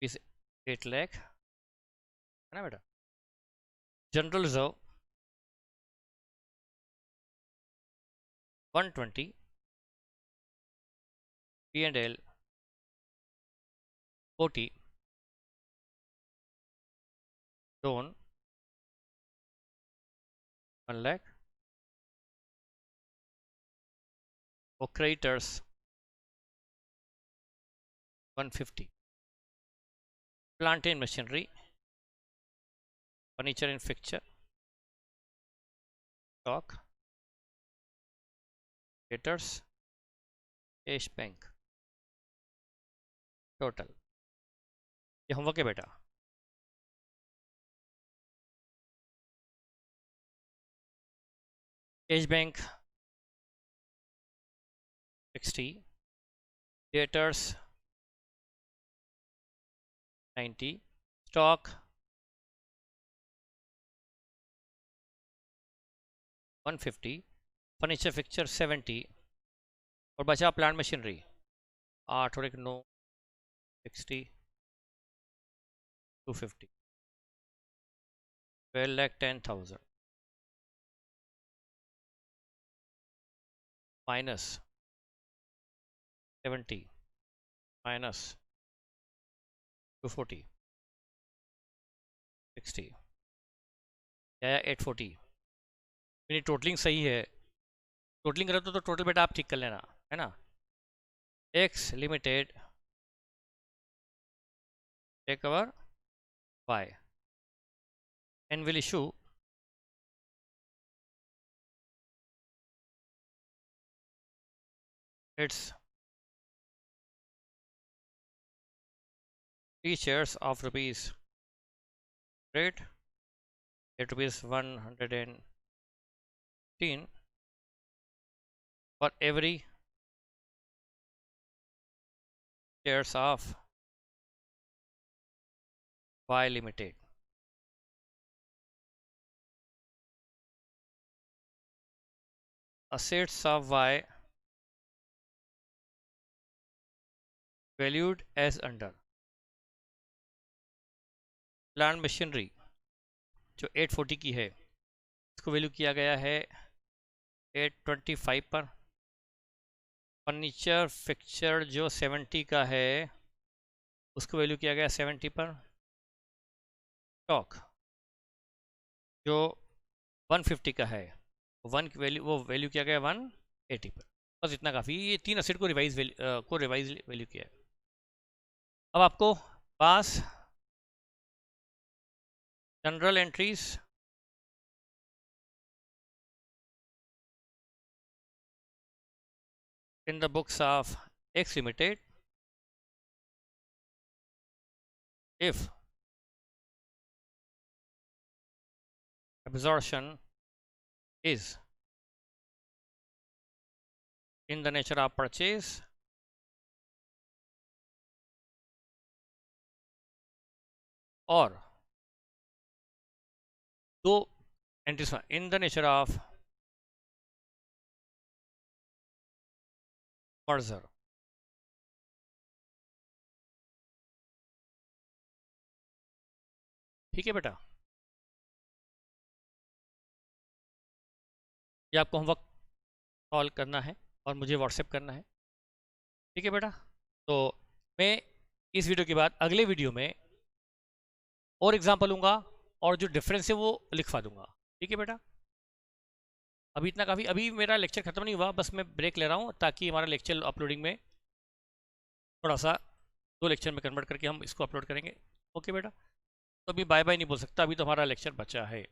is 8 lakh, है ना बेटा। General reserve 120, P and L 40, loan 1 lakh, और creditors 150, plant and machinery, furniture and fixture, stock, creditors, cash bank, total. ये होमवर्क है बेटा। Cash bank 60, debtors 90, stock 150, furniture fixture 70, और बचा प्लांट मशीनरी 8 और एक 9, 60, 250, 12,10,000 माइनस 70 माइनस 240, 60 या 840। मेरी टोटलिंग सही है, टोटलिंग करो तो टोटल बेटा आप ठीक कर लेना, है ना। X limited take over Y and will issue its 3 shares of rupees rate at rupees 110 for every shares of Y Limited. Assets of Y valued as under. Plant machinery जो 840 की है, इसको वैल्यू किया गया है 825 पर। फर्नीचर फिक्चर जो 70 का है, उसको वैल्यू किया गया 70 पर। स्टॉक जो 150 का है, वो वैल्यू किया गया 180 पर। बस इतना काफ़ी, ये 3 असेट को रिवाइज वैल्यू किया है। अब आपको pass general entries in the books of X Limited if absorption is in the nature of purchase, और दो entries in the nature of merger. ठीक है बेटा, ये आपको होमवर्क सॉल्व करना है और मुझे व्हाट्सएप करना है। ठीक है बेटा, तो मैं इस वीडियो के बाद अगले वीडियो में और एग्जाम्पल लूँगा और जो डिफरेंस है वो लिखवा दूंगा। ठीक है बेटा, अभी इतना काफ़ी। अभी मेरा लेक्चर ख़त्म नहीं हुआ, बस मैं ब्रेक ले रहा हूँ ताकि हमारा लेक्चर अपलोडिंग में थोड़ा सा 2 लेक्चर में कन्वर्ट करके हम इसको अपलोड करेंगे। ओके बेटा, तो अभी बाय बाय नहीं बोल सकता, अभी तो हमारा लेक्चर बचा है।